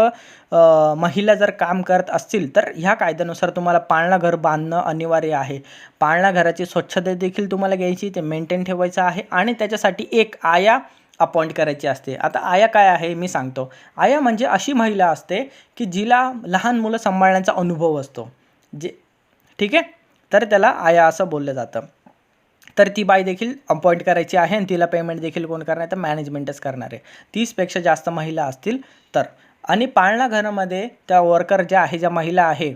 महिला जर काम करत असतील तर ह्या कायद्यानुसार तुम्हाला पाळणा घर बांधणं अनिवार्य आहे. पाळणा घराची स्वच्छता देखील तुम्हाला घ्यायची, ते मेंटेन ठेवायचं आहे आणि त्याच्यासाठी एक आया अपॉइंट करायची असते. आता आया काय आहे मी सांगतो. आया म्हणजे अशी महिला असते की जिला लहान मुलं सांभाळण्याचा अनुभव असतो, जे ठीक आहे, तर त्याला आया असं बोललं जातं. तर ती बाई देखील अपॉइंट करायची आहे आणि तिला पेमेंट देखील कोण करणार आहे, तर मॅनेजमेंटच करणार आहे. 30पेक्षा जास्त महिला असतील तर. आणि पाळणा घरामध्ये त्या वर्कर ज्या आहे, ज्या महिला आहे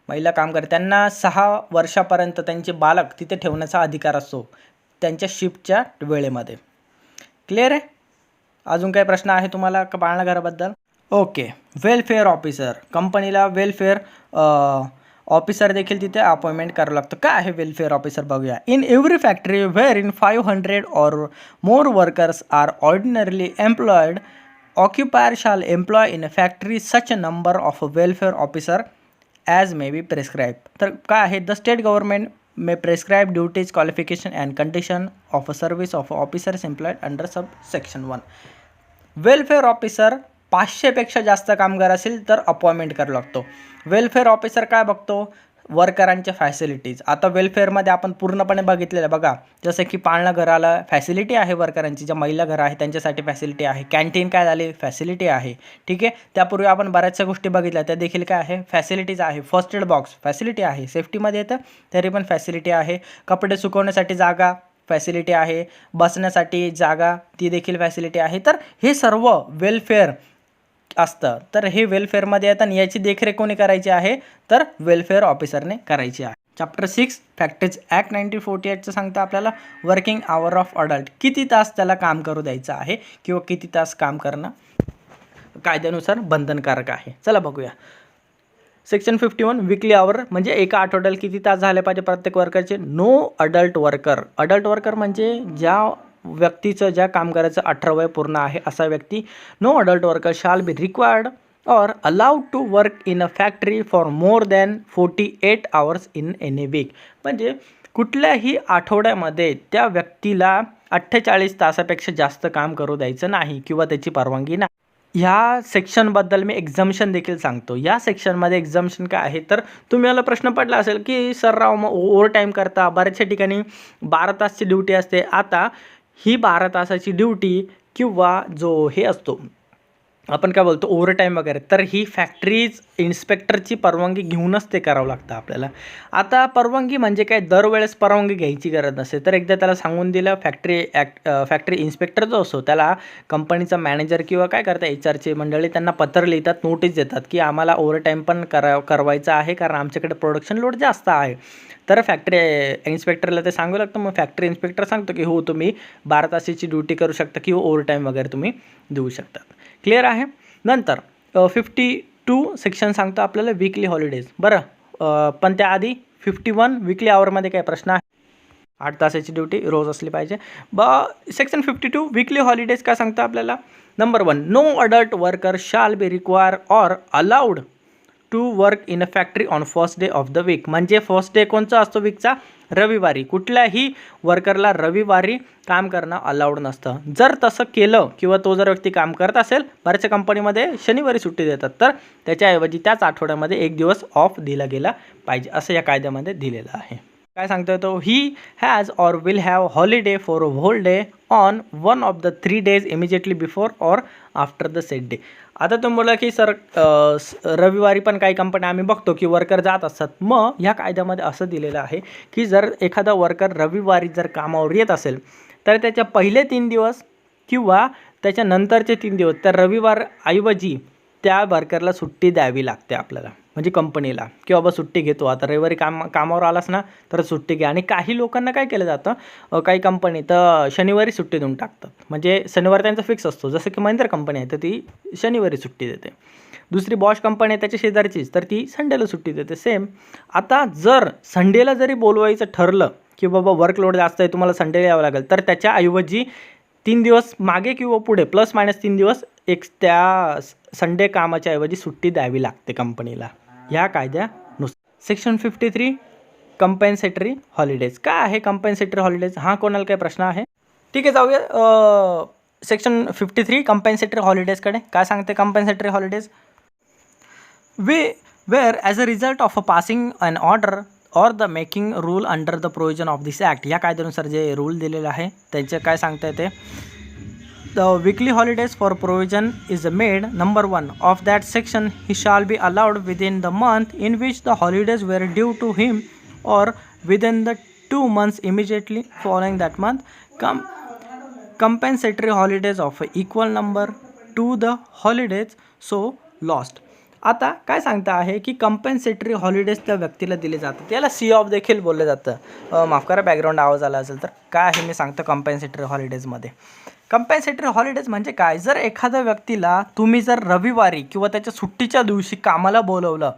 महिला कामगार, त्यांना 6 वर्षापर्यंत त्यांचे बालक तिथे ठेवण्याचा अधिकार असतो त्यांच्या शिफ्टच्या वेळेमध्ये. क्लिअर आहे? अजून काही प्रश्न आहे तुम्हाला का पाळणा घराबद्दल? ओके. वेलफेअर ऑफिसर, कंपनीला वेलफेअर ऑफिसर देखील तिथे अपॉइंटमेंट करावं लागतं. काय आहे वेलफेअर ऑफिसर बघूया. In every factory wherein 500 or more workers are ordinarily employed, occupier shall employ in a factory such a number of welfare officer as may be prescribed. तर काय आहे, the state government may prescribe duties, qualification and condition of a service of officers employed under subsection 1. Welfare officer 500पेक्षा जास्त कामगार असेल तर appointment करावा लागतो. वेलफेअर ऑफिसर काय बघतो, वर्करांच्या फॅसिलिटीज. आता वेलफेअरमध्ये आपण पूर्णपणे बघितलेलं बघा, जसं की पाळणा घराला फॅसिलिटी आहे वर्करांची, ज्या महिला घर आहे त्यांच्यासाठी फॅसिलिटी आहे. कॅन्टीन काय झाली, फॅसिलिटी आहे. ठीक आहे, त्यापूर्वी आपण बऱ्याचशा गोष्टी बघितल्या त्या देखील काय आहे, फॅसिलिटीज आहे. फर्स्ट एड बॉक्स फॅसिलिटी आहे. सेफ्टीमध्ये येतं तरी पण फॅसिलिटी आहे. कपडे सुकवण्यासाठी जागा फॅसिलिटी आहे. बसण्यासाठी जागा ती देखील फॅसिलिटी आहे. तर हे सर्व वेलफेअर असतं. तर हे वेलफेअरमध्ये येतं आणि याची देखरेख कोणी करायची आहे, तर वेलफेअर ऑफिसरने करायची आहे. चॅप्टर 6 फॅक्टरीज ॲक्ट 1948चं सांगतं आपल्याला वर्किंग आवर ऑफ अडल्ट, किती तास त्याला काम करू द्यायचं आहे किंवा किती तास काम करणं कायद्यानुसार बंधनकारक आहे. चला बघूया. सेक्शन 51 विकली आवर म्हणजे एका आठवड्याला किती तास झाले पाहिजे प्रत्येक वर्करचे. No adult worker. Adult worker म्हणजे ज्या व्यक्तीचं, ज्या कामगाराचं 18 वय पूर्ण आहे असा व्यक्ती. No adult worker shall be required or allowed to work in a factory for more than 48 hours in any week. म्हणजे कुठल्याही आठवड्यामध्ये त्या व्यक्तीला 48 तासापेक्षा जास्त काम करू द्यायचं नाही किंवा त्याची परवानगी नाही. ह्या सेक्शनबद्दल मी एक्झम्पशन देखील सांगतो. या सेक्शनमध्ये एक्झम्पशन काय आहे, तर तुम्हाला प्रश्न पडला असेल की सर राव मग ओव्हर टाईम करता, बऱ्याचशा ठिकाणी 12 तासची ड्युटी असते. आता ही 12 तासाची ड्युटी किंवा जो हे असतो आपण काय बोलतो ओव्हर टाईम वगैरे, तर ही फॅक्टरीज इन्स्पेक्टरची परवानगी घेऊनच ते करावं लागतं आपल्याला. आता परवानगी म्हणजे काय, दरवेळेस परवानगी घ्यायची गरज नसते. तर एकदा त्याला सांगून दिलं, फॅक्टरी इन्स्पेक्टर जो असतो त्याला कंपनीचा मॅनेजर किंवा काय करतात HR मंडळी त्यांना पत्र लिहितात, नोटीस देतात की आम्हाला ओव्हर टाईम पण करवायचं आहे कारण आमच्याकडे प्रोडक्शन लोड जास्त आहे. तर फॅक्टरी इन्स्पेक्टरला ते सांगू लागतं. मग फॅक्टरी इन्स्पेक्टर सांगतो की हो तुम्ही 12 तासाची ड्युटी करू शकता किंवा ओव्हर टाईम वगैरे तुम्ही देऊ शकतात. क्लिअर आहे. नंतर 52 सेक्शन सांगतो आपल्याला वीकली हॉलिडेज. बरं, पण त्याआधी 51 वीकली आवरमध्ये काय प्रश्न आहे. 8 तासाची ड्युटी रोज असली पाहिजे. सेक्शन 52 वीकली हॉलिडेज काय सांगतं आपल्याला. Number 1, no adult worker shall be require or allowed to work in a factory on first day of the week. म्हणजे फर्स्ट डे कोणचा असतो वीकचा, रविवारी. कुठल्याही वर्करला रविवारी काम करणं अलाउड नसतं. जर तसं केलं किंवा तो जर व्यक्ती काम करत असेल, बऱ्याचशा कंपनीमध्ये शनिवारी सुट्टी देतात, तर त्याच्याऐवजी त्याच आठवड्यामध्ये 1 दिवस ऑफ दिला गेला पाहिजे असं या कायद्यामध्ये दिलेलं आहे. काय सांगतोय तो, he has or will have holiday for a whole day on one of the 3 days immediately before or after the set day. आता तुम्ही बोला की सर रविवारी पण काही कंपन्या आम्ही बघतो की वर्कर जात असतात. मग ह्या कायद्यामध्ये असं दिलेलं आहे की जर एखादा वर्कर रविवारी जर कामावर येत असेल तर त्याच्या पहिले 3 दिवस किंवा त्याच्या नंतरचे 3 दिवस त्या रविवार ऐवजी त्या वर्करला सुट्टी द्यावी लागते आपल्याला, म्हणजे कंपनीला, की बाबा सुट्टी घेतो आता रविवारी कामावर आलास ना तर सुट्टी घ्या. आणि काही लोकांना काय केलं जातं, काही कंपनी तर शनिवारी सुट्टी देऊन टाकतात. म्हणजे शनिवार त्यांचा फिक्स असतो. जसं की महिंद्रा कंपनी आहे तर ती शनिवारी सुट्टी देते. दुसरी बॉश कंपनी आहे त्याच्या शेजारचीच, तर ती संडेला सुट्टी देते. सेम आता जर संडेला जरी बोलवायचं ठरलं की बाबा वर्कलोड जास्त आहे तुम्हाला संडेला यावं लागेल, तर त्याच्याऐवजी 3 दिवस मागे किंवा पुढे ±3 दिवस एक त्या संडे कामाच्या ऐवजी सुट्टी द्यावी लागते कंपनीला ह्या कायद्यानुसार. Section 53 compensatory holidays. काय आहे कंपेन्सेटरी हॉलिडेज, हा कोणाला काही प्रश्न आहे. ठीक आहे, जाऊया सेक्शन 53 कंपेन्सेटरी हॉलिडेजकडे. काय सांगते compensatory holidays. Where as a result of a passing an order or the making rule under the provision of this act. या कायद्यानुसार जे रूल दिलेले आहे त्यांचे काय सांगता येते. The weekly holidays for provision is made number 1 of that section he shall be allowed within the month in which the holidays were due to him or within the 2 months immediately following that month. Compensatory holidays of equal number to the holidays so lost. आता काय सांगता आहे की कंपेन्सेटरी holidays त्या व्यक्तीला दिले जातात, याला सी ऑफ देखील बोललं जातं. माफ करा बॅकग्राऊंड आवाज आला असेल तर. काय आहे मी सांगतो कंपेन्सेटरी हॉलिडेजमध्ये. कंपेन्सेटरी हॉलिडेज म्हणजे काय, जर एखाद्या व्यक्तीला तुम्ही जर रविवारी किंवा त्याच्या सुट्टीच्या दिवशी कामाला बोलवलं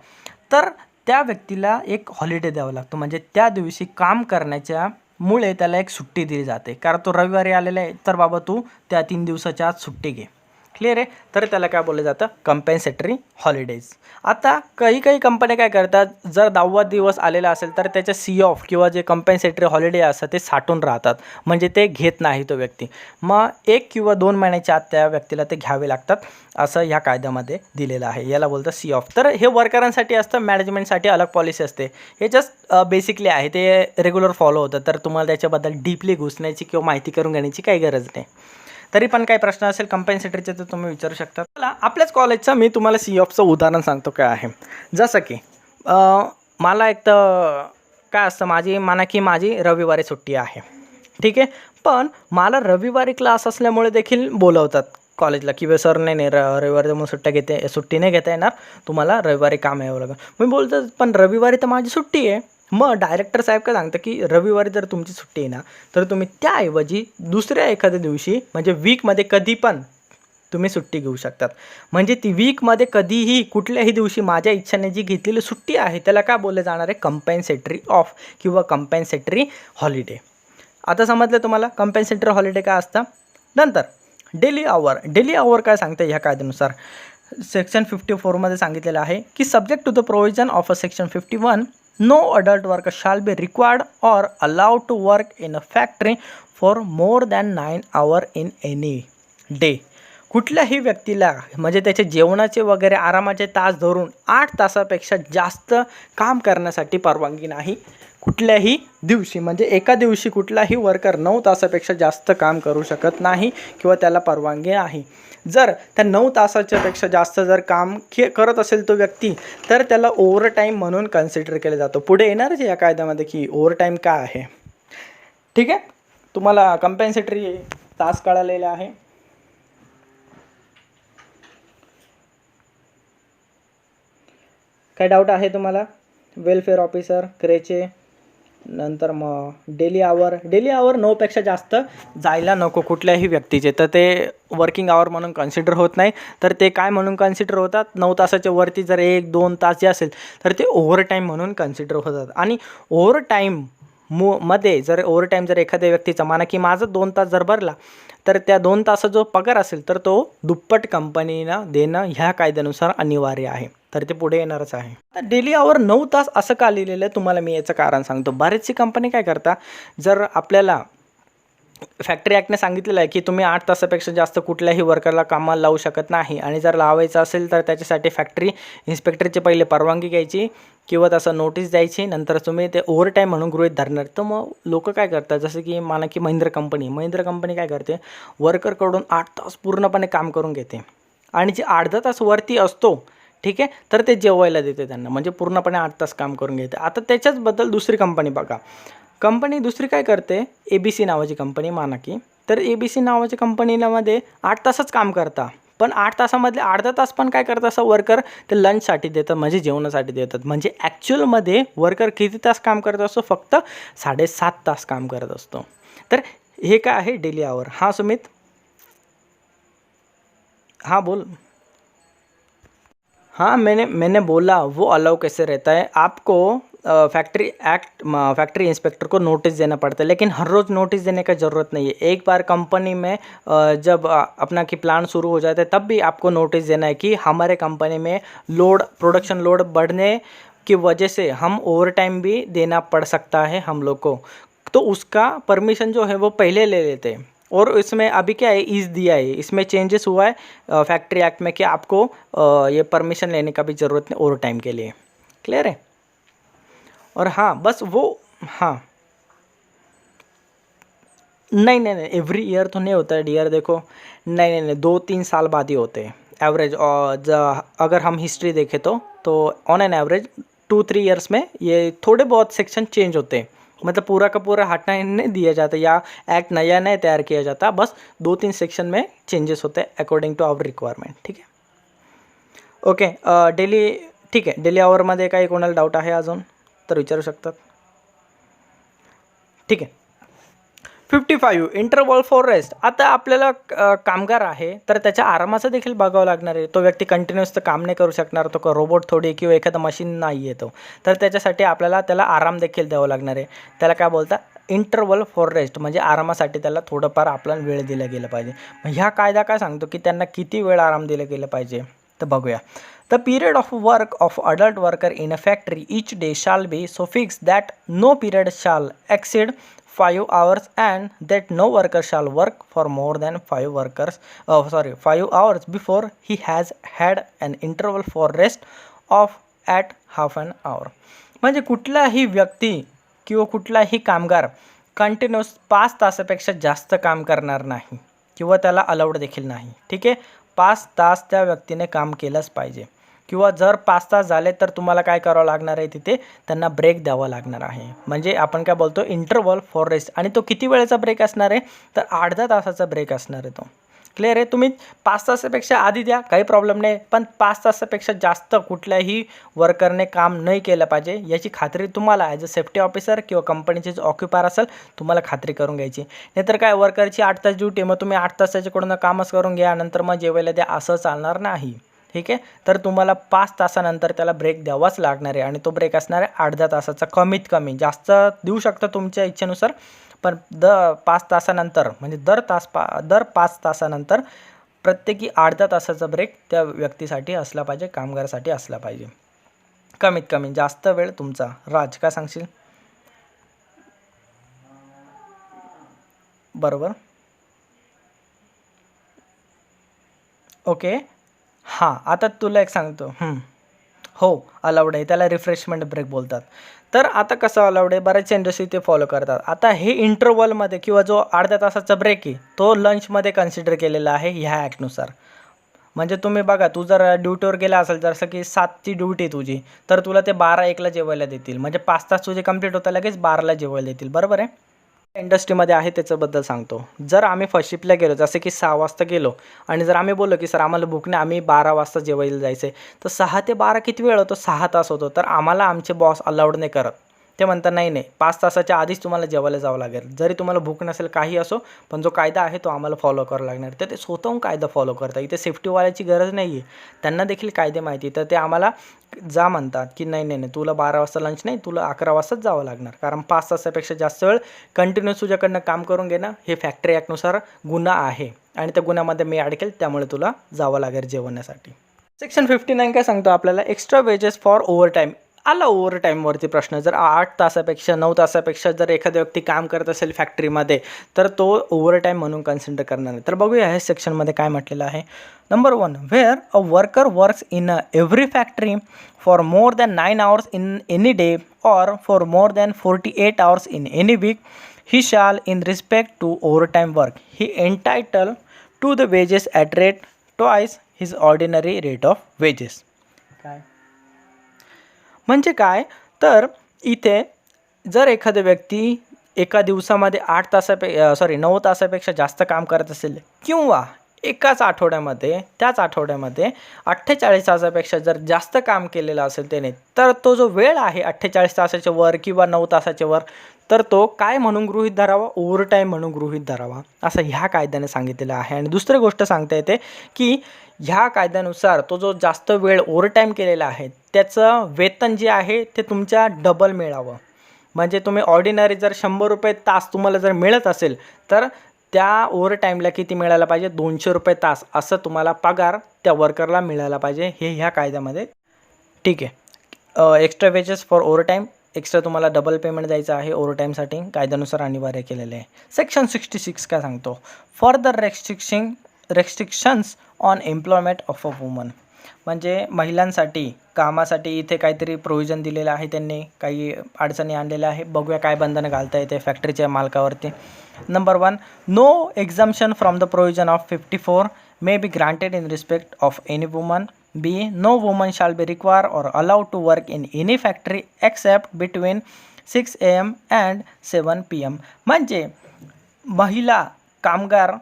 तर त्या व्यक्तीला एक हॉलिडे द्यावं लागतं. म्हणजे त्या दिवशी काम करण्याच्यामुळे त्याला एक सुट्टी दिली जाते, कारण तो रविवारी आलेला आहे तर बाबा तू त्या 3 दिवसाच्या आत सुट्टी घे. क्लिअर आहे. तर त्याला काय बोललं जातं कंपेन्सेटरी हॉलिडेज. आता काही कंपन्या काय करतात, जर 10वा दिवस आलेला असेल तर त्याच्या सी ऑफ किंवा जे कंपेन्सेटरी हॉलिडे असतात ते साठवून राहतात, म्हणजे ते घेत नाही तो व्यक्ती. मग 1 किंवा 2 महिन्याच्या आत त्या व्यक्तीला ते घ्यावे लागतात असं ह्या कायद्यामध्ये दिलेलं आहे. याला बोलतं सी ऑफ. तर हे वर्करांसाठी असतं, मॅनेजमेंटसाठी अलग पॉलिसी असते. हे जस्ट बेसिकली आहे, ते रेग्युलर फॉलो होतं. तर तुम्हाला त्याच्याबद्दल डीपली घुसण्याची किंवा माहिती करून घेण्याची काही गरज नाही. तरी पण काही प्रश्न असेल कंपेन्सेटरीचे तर तुम्ही विचारू शकता. मला आपल्याच कॉलेजचं मी तुम्हाला सी ऑफचं उदाहरण सांगतो काय आहे. जसं की मला एक तर काय असतं, माझी रविवारी सुट्टी आहे, ठीक आहे. पण मला रविवारी क्लास असल्यामुळे देखील बोलवतात कॉलेजला की सर नाही रविवारी मग सुट्टी नाही घेता येणार, तुम्हाला रविवारी काम यावं लागेल. मी बोलतो पण रविवारी तर माझी सुट्टी आहे. मग डायरेक्टर साहेब काय सांगतं की रविवारी जर तुमची सुट्टी आहे ना तर तुम्ही त्याऐवजी दुसऱ्या एखाद्या दिवशी म्हणजे वीकमध्ये कधी पण तुम्ही सुट्टी घेऊ शकतात. म्हणजे ती वीकमध्ये कधीही कुठल्याही दिवशी माझ्या इच्छेने जी घेतलेली सुट्टी आहे त्याला काय बोललं जाणार आहे कंपेन्सेटरी ऑफ किंवा कंपेन्सेटरी हॉलिडे. आता समजलं तुम्हाला कंपेन्सेटरी हॉलिडे काय असतं. नंतर डेली आवर काय सांगतं ह्या कायद्यानुसार सेक्शन 54 मध्ये सांगितलेलं आहे की subject to the provision of a section 51 no adult worker shall be required or allowed to work in a factory for more than 9 hours in any day. कुठल्याही व्यक्तीला म्हणजे त्याचे जेवणाचे वगैरे आरामाचे तास धरून 8 तासापेक्षा जास्त काम करण्यासाठी परवानगी नाही कुठल्याही दिवशी. म्हणजे एका दिवशी कुठलाही वर्कर 9 तासापेक्षा जास्त काम करू शकत नाही किंवा त्याला परवानगी नाही. जर त्या 9 तासाच्यापेक्षा जास्त जर काम करत असेल तो व्यक्ती तर त्याला ओव्हरटाईम म्हणून कन्सिडर केलं जातं. पुढे येणारच या कायद्यामध्ये की ओव्हरटाईम काय आहे. ठीक आहे, तुम्हाला कंपेन्सेटरी तास कळालेला आहे. काय डाऊट आहे तुम्हाला? वेलफेअर ऑफिसर, क्रेचे, नंतर मग डेली आवर 9पेक्षा जास्त जायला नको कुठल्याही व्यक्तीचे. तर ते वर्किंग आवर म्हणून कन्सिडर होत नाही. तर ते काय म्हणून कन्सिडर होतात? 9 तासाच्या वरती जर 1-2 तास जे असेल तर ते ओव्हरटाईम म्हणून कन्सिडर होतात. आणि ओव्हरटाईम मध्ये जर ओव्हरटाईम जर एखाद्या व्यक्तीचा माना की माझं 2 तास जर भरला तर त्या 2 तासाचा जो पगार असेल तर तो दुप्पट कंपनीला देणं ह्या कायद्यानुसार अनिवार्य आहे. तर ते पुढे येणारच आहे. तर डेली आवर 9 तास असं का लिहिलेलं आहे तुम्हाला मी याचं कारण सांगतो. बरेचशी कंपनी काय करतात, जर आपल्याला फॅक्टरी ॲक्टने सांगितलेलं आहे की तुम्ही 8 तासापेक्षा जास्त कुठल्याही वर्करला कामाला लावू शकत नाही आणि जर लावायचं असेल तर त्याच्यासाठी फॅक्टरी इन्स्पेक्टरची पहिले परवानगी घ्यायची किंवा तसं नोटीस द्यायची, नंतर तुम्ही ते ओव्हरटाईम म्हणून गृहीत धरणार. तर मग लोक काय करतात, जसं की माना की महिंद्रा कंपनी काय करते, वर्करकडून 8 तास पूर्णपणे काम करून घेते आणि जे अर्धा तास वरती असतो ठीक आहे तर ते जेवायला देते त्यांना, म्हणजे पूर्णपणे 8 तास काम करून घेते. आता त्याच्याचबद्दल दुसरी कंपनी बघा, कंपनी दुसरी काय करते, ABC नावाची कंपनी माना की, तर ABC नावाच्या कंपनीमध्ये 8 तासच काम करता, पण 8 तासामधले अर्धा तास पण काय करतात असं वर्कर ते लंचसाठी देतात, म्हणजे जेवणासाठी देतात. म्हणजे ॲक्च्युअलमध्ये वर्कर किती तास काम करत असतो, फक्त 7.5 तास काम करत असतो. तर हे काय आहे डेली आवर. हां सुमित, हाँ बोल. हाँ मैंने बोला वो अलाउ कैसे रहता है, आपको फैक्ट्री इंस्पेक्टर को नोटिस देना पड़ता है, लेकिन हर रोज़ नोटिस देने का ज़रूरत नहीं है. एक बार कंपनी में जब अपना की प्लान शुरू हो जाता है तब भी आपको नोटिस देना है कि हमारे कंपनी में प्रोडक्शन लोड बढ़ने की वजह से हम ओवर टाइम भी देना पड़ सकता है हम लोग को. तो उसका परमिशन जो है वो पहले ले लेते हैं. और इसमें अभी क्या है, ईज़ दिया है, इसमें चेंजेस हुआ है फैक्ट्री एक्ट में कि आपको ये परमिशन लेने का भी ज़रूरत नहीं ओवर टाइम के लिए. क्लियर है. और हाँ बस वो, हाँ नहीं एवरी ईयर तो नहीं होता है डियर. देखो नहीं 2-3 साल बाद ही होते हैं एवरेज. और अगर हम हिस्ट्री देखें तो ऑन एन एवरेज 2-3 ईयर्स में ये थोड़े बहुत सेक्शन चेंज होते हैं. मतलब पूरा का पूरा हटना नहीं दिया जाता या एक्ट नया नहीं तैयार किया जाता, बस 2-3 सेक्शन में चेंजेस होते हैं अकॉर्डिंग टू आवर रिक्वायरमेंट. ठीक आहे, ओके. डेली ठीक आहे, डेली आवरमध्ये काही कोणाला डाऊट आहे अजून तर विचारू शकतात. ठीक आहे. 55 इंटरवल फॉर रेस्ट. आता आपल्याला कामगार आहे तर त्याच्या आरामाचं देखील बघावं लागणार आहे. तो व्यक्ती कंटिन्युअस तर काम नाही करू शकणार, तो रोबोट थोडी किंवा एखादा मशीन नाही आहे तो, तर त्याच्यासाठी आपल्याला त्याला आराम देखील द्यावा लागणार आहे. त्याला काय बोलतात, इंटरवल फॉर रेस्ट, म्हणजे आरामासाठी त्याला थोडंफार आपल्याला वेळ दिला गेला पाहिजे. ह्या कायदा काय सांगतो की त्यांना किती वेळ आराम दिला गेला पाहिजे तर बघूया. The period of work of adult worker in a factory each day shall be so fixed that no period shall exceed 5 hours and that no worker shall work for more than 5 hours before he has had an interval for rest of at half an hour. म्हणजे कुठलाही व्यक्ती किंवा कुठलाही कामगार continuous 5 तासापेक्षा जास्त काम करणार नाही किंवा त्याला अलाउड देखील नाही. ठीक आहे, 5 तास त्या व्यक्तीने काम केलंच पाहिजे. किंवा जर 5 तास झाले तर तुम्हाला काय करावं लागणार आहे, तिथे त्यांना ब्रेक द्यावा लागणार आहे. म्हणजे आपण काय बोलतो इंटरवल फॉर रेस्ट. आणि तो किती वेळेचा ब्रेक असणार आहे तर अर्धा तासाचा ब्रेक असणार आहे तो. क्लिअर आहे. तुम्ही 5 तासापेक्षा आधी द्या काही प्रॉब्लेम नाही, पण 5 तासापेक्षा जास्त कुठल्याही वर्करने काम नाही केलं पाहिजे याची खात्री तुम्हाला ॲज अ सेफ्टी ऑफिसर किंवा कंपनीचे जो ऑक्युपायर असेल तुम्हाला खात्री करून घ्यायची. नाहीतर काय वर्करची 8 तास ड्युटी, मग तुम्ही 8 तासाच्याकडून कामच करून घ्या नंतर मग जेवायला द्या, असं चालणार नाही. ठीक आहे, तर तुम्हाला 5 तासानंतर त्याला ब्रेक द्यावाच लागणार आहे आणि तो ब्रेक असणार आहे अर्ध्या तासाचा. कमीत कमी, जास्त देऊ शकता तुमच्या इच्छेनुसार, पण 5 तासानंतर म्हणजे दर 5 तासानंतर प्रत्येकी अर्ध्या तासाचा ब्रेक त्या व्यक्तीसाठी असला पाहिजे, कामगारासाठी असला पाहिजे. कमीत कमी जास्त वेळ तुमचा. राज काय सांगशील? बरोबर. ओके. हां, आता तुला एक सांगतो. हो, अलाउड आहे. त्याला रिफ्रेशमेंट ब्रेक बोलतात. तर आता कसं अलाउड आहे, बऱ्याचशा इंडस्ट्री ते फॉलो करतात. आता हे इंटरव्हलमध्ये किंवा जो अर्ध्या तासाचा ब्रेक आहे, तो लंचमध्ये कन्सिडर केलेला आहे ह्या ॲक्टनुसार. म्हणजे तुम्ही बघा, तू जर ड्युटीवर गेला असेल, जसं की 7ची ड्युटी आहे तुझी, तर तुला ते 12-1ला जेवायला देतील. म्हणजे 5 तास तुझे कंप्लीट होतात, लगेच 12ला जेवायला देतील. बरोबर आहे? इंडस्ट्रीमध्ये आहे त्याच्याबद्दल सांगतो. जर आम्ही फर्स्ट शिफ्टला गेलो, जसे की 6 वाजता गेलो आणि जर आम्ही बोललो की सर आम्हाला भूक नाही, आम्ही 12 वाजता जेवायला जायचं आहे, तर 6 ते 12 किती वेळ होतो? 6 तास होतो. तर आम्हाला आमचे बॉस अलाउड नाही करत. ते म्हणतात नाही नाही, 5 तासाच्या आधीच तुम्हाला जेवायला जावं लागेल. जरी तुम्हाला भूक नसेल, काही असो, पण जो कायदा आहे तो आम्हाला फॉलो करावा लागणार. तर ते स्वतःहून कायदा फॉलो करतात. इथे सेफ्टीवाल्याची गरज नाही आहे. त्यांना देखील कायदे माहिती. तर ते आम्हाला जा म्हणतात की नाही नाही नाही, तुला 12 वाजता लंच नाही, तुला 11 वाजताच जावं लागणार. कारण 5 तासापेक्षा जास्त वेळ कंटिन्यूस तुझ्याकडनं काम करून घेणं हे फॅक्टरी ॲक्टनुसार गुन्हा आहे आणि त्या गुन्ह्यामध्ये मी अडकेल, त्यामुळे तुला जावं लागेल जेवण्यासाठी. सेक्शन 59 काय सांगतो आपल्याला? Extra wedges for overtime. आला ओव्हरटाईमवरती प्रश्न. जर 8 तासापेक्षा 9 तासापेक्षा जर एखादा व्यक्ती काम करत असेल फॅक्टरीमध्ये, तर तो ओव्हरटाईम म्हणून कन्सिडर करणार नाही. तर बघूया ह्या सेक्शनमध्ये काय म्हटलेलं आहे. Number 1, where a worker works in every factory for more than 9 hours in any day or for more than 48 hours in any week, he shall in respect to overtime work he entitled to the wages at rate twice his ordinary rate of wages. काय म्हणजे काय? तर इथे जर एखादा व्यक्ती एका दिवसामध्ये 9 तासापेक्षा जास्त काम करत असेल किंवा एकाच आठवड्यामध्ये, त्याच आठवड्यामध्ये 48 तासापेक्षा जर जास्त काम केलेलं असेल त्याने, तर तो जो वेळ आहे 48 तासाच्या वर किंवा 9 तासाच्या वर, तर तो काय म्हणून गृहीत धरावा? ओव्हरटाईम म्हणून गृहीत धरावा, असं ह्या कायद्याने सांगितलेलं आहे. आणि दुसरी गोष्ट सांगता येते की ह्या कायद्यानुसार तो जो जास्त वेळ ओव्हरटाईम केलेला आहे त्याचं वेतन जे आहे ते तुमच्या डबल मिळावं. म्हणजे तुम्ही ऑर्डिनरी जर 100 रुपये तास तुम्हाला जर मिळत असेल, तर त्या ओव्हरटाईमला किती मिळायला पाहिजे? 200 रुपये तास असं तुम्हाला पगार त्या वर्करला मिळायला पाहिजे, हे ह्या कायद्यामध्ये. ठीक आहे. Extra wedges for overtime, extra तुम्हाला डबल पेमेंट द्यायचं आहे ओव्हरटाईमसाठी, कायद्यानुसार अनिवार्य केलेलं आहे. सेक्शन 66 काय सांगतो? Further restrictions on employment of a woman. म्हणजे महिलांसाठी कामासाठी इथे काहीतरी प्रोव्हिजन दिलेलं आहे त्यांनी, काही अडचणी आणलेल्या आहे. बघूया काय बंधनं घालता येते फॅक्टरीच्या मालकावरती. Number 1, no exemption from the provision of 54 may be granted in respect of any woman. B, no woman shall be required or allowed to work in any factory except between 6 AM and 7 PM. म्हणजे महिला कामगार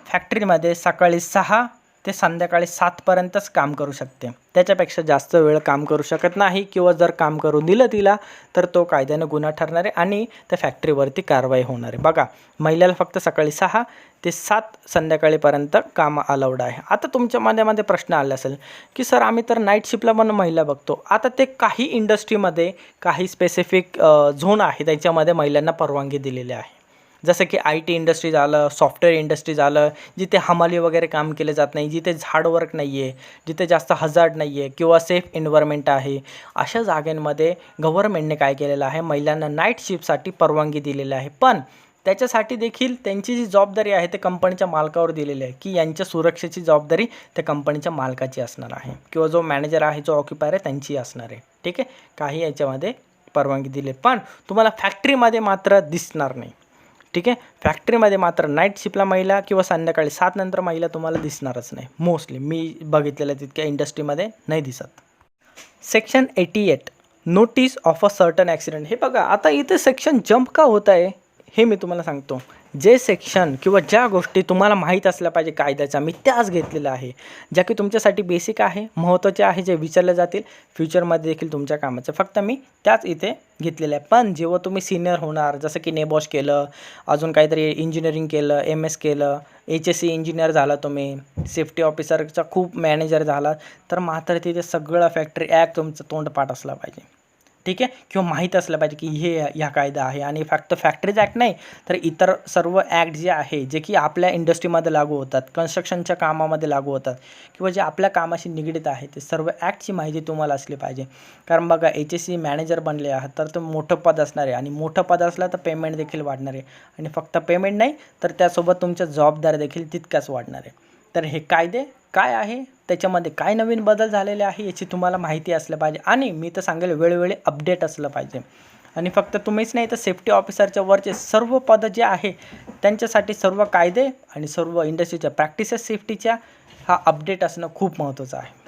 फॅक्टरीमध्ये सकाळी 6 ते संध्याकाळी 7पर्यंतच काम करू शकते, त्याच्यापेक्षा जास्त वेळ काम करू शकत नाही. किंवा जर काम करून दिलं तिला, तर तो कायद्याने गुन्हा ठरणार आहे आणि त्या फॅक्टरीवरती कारवाई होणार आहे. बघा, महिलेला फक्त सकाळी 6 ते 7 संध्याकाळीपर्यंत काम अलाउड आहे. आता तुमच्या मनामध्ये प्रश्न आला असेल की सर आम्ही तर नाईट शिफ्टला पण महिला बघतो. आता ते काही इंडस्ट्रीमध्ये काही स्पेसिफिक झोन आहे त्याच्यामध्ये महिलांना परवानगी दिलेली आहे. जसं की IT इंडस्ट्री झालं, सॉफ्टवेअर इंडस्ट्री झालं, जिथे हमाली वगैरे काम केले जात नाही, जिथे झाड वर्क नाही आहे, जिथे जास्त हजार्ड नाही आहे किंवा सेफ एन्व्हायरमेंट आहे, अशा जागांमध्ये गव्हर्नमेंटने काय केलेलं आहे? महिलांना नाईट शिफ्टसाठी परवानगी दिलेली आहे. पण त्याच्यासाठी देखील त्यांची जी जबाबदारी आहे ते कंपनीच्या मालकावर दिलेली आहे की यांच्या सुरक्षेची जबाबदारी त्या कंपनीच्या मालकाची असणार आहे किंवा जो मॅनेजर आहे, जो ऑक्युपायर आहे, त्यांची असणार आहे. ठीक आहे, काही याच्यामध्ये परवानगी दिली, पण तुम्हाला फॅक्टरीमध्ये मात्र दिसणार नाही. ठीक आहे, फॅक्टरीमध्ये मात्र नाईट शिफ्टला महिला किंवा संध्याकाळी 7 नंतर महिला तुम्हाला दिसणारच नाही. मोस्टली मी बघितलेलं तितक्या इंडस्ट्रीमध्ये नाही दिसत. Section 88, notice of a certain accident. हे बघा, आता इथे सेक्शन जंप का होत आहे हे मी तुम्हाला सांगतो. जे सेक्शन किंवा ज्या गोष्टी तुम्हाला माहीत असल्या पाहिजे कायद्याच्या, मी त्याच घेतलेल्या आहे, ज्या की तुमच्यासाठी बेसिक आहे, महत्त्वाचे आहे, जे विचारले जातील फ्युचरमध्ये देखील तुमच्या कामाचं. फक्त मी त्याच इथे घेतलेलं आहे. पण जेव्हा तुम्ही सिनियर होणार, जसं की नेबॉश केलं, अजून काहीतरी इंजिनिअरिंग केलं, MS केलं, HSC इंजिनियर झाला, तुम्ही सेफ्टी ऑफिसरचा खूप मॅनेजर झाला, तर मात्र तिथे सगळं फॅक्टरी ॲक्ट तुमचं तोंडपाठ असला पाहिजे. ठीक आहे, किंवा माहीत असलं पाहिजे की हे ह्या कायदा आहे. आणि फक्त फॅक्टरीज ॲक्ट नाही तर इतर सर्व ॲक्ट जे आहे जे की आपल्या इंडस्ट्रीमध्ये लागू होतात, कन्स्ट्रक्शनच्या कामामध्ये लागू होतात किंवा जे आपल्या कामाशी निगडीत आहे ते सर्व ॲक्टची माहिती तुम्हाला असली पाहिजे. कारण बघा HSE मॅनेजर बनले आहात तर तो मोठं पद असणार आहे आणि मोठं पद असलं तर पेमेंट देखील वाढणार आहे. आणि फक्त पेमेंट नाही तर त्यासोबत तुमच्या जबाबदाऱ्या देखील तितक्याच वाढणार आहे. तर हे कायदे काय आहे, त्याच्यामध्ये काय नवीन बदल झालेले आहे याची तुम्हाला माहिती असलं पाहिजे. आणि मी तर सांगेल वेळोवेळी अपडेट असलं पाहिजे. आणि फक्त तुम्हीच नाही तर सेफ्टी ऑफिसरच्या वरचे सर्व पदं जे आहे त्यांच्यासाठी सर्व कायदे आणि सर्व इंडस्ट्रीच्या प्रॅक्टिसेस सेफ्टीच्या हा अपडेट असणं खूप महत्त्वाचं आहे.